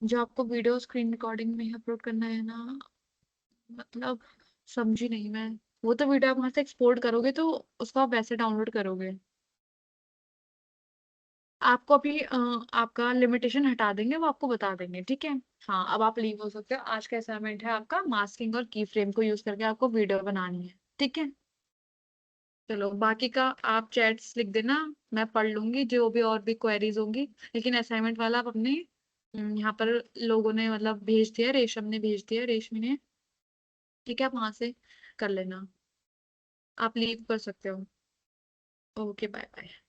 जो आपको वीडियो स्क्रीन रिकॉर्डिंग में अपलोड करना है ना, मतलब समझी नहीं मैं। वो तो वीडियो आप वहां से एक्सपोर्ट करोगे तो उसको आप वैसे डाउनलोड करोगे। आपको अभी आपका लिमिटेशन हटा देंगे, वो आपको बता देंगे। ठीक है, हाँ, अब आप लीव हो सकते हो। आज का असाइनमेंट है आपका मास्किंग और की फ्रेम को यूज करके आपको वीडियो बनानी है। ठीक है, चलो बाकी का आप चैट्स लिख देना, मैं पढ़ लूंगी जो भी और भी क्वेरीज होंगी। लेकिन असाइनमेंट वाला आप अपने यहाँ पर लोगों ने मतलब भेज दिया, रेशम ने भेज दिया, रेशमी ने। ठीक है, आप वहां से कर लेना। आप लीव कर सकते हो। Okay, bye bye.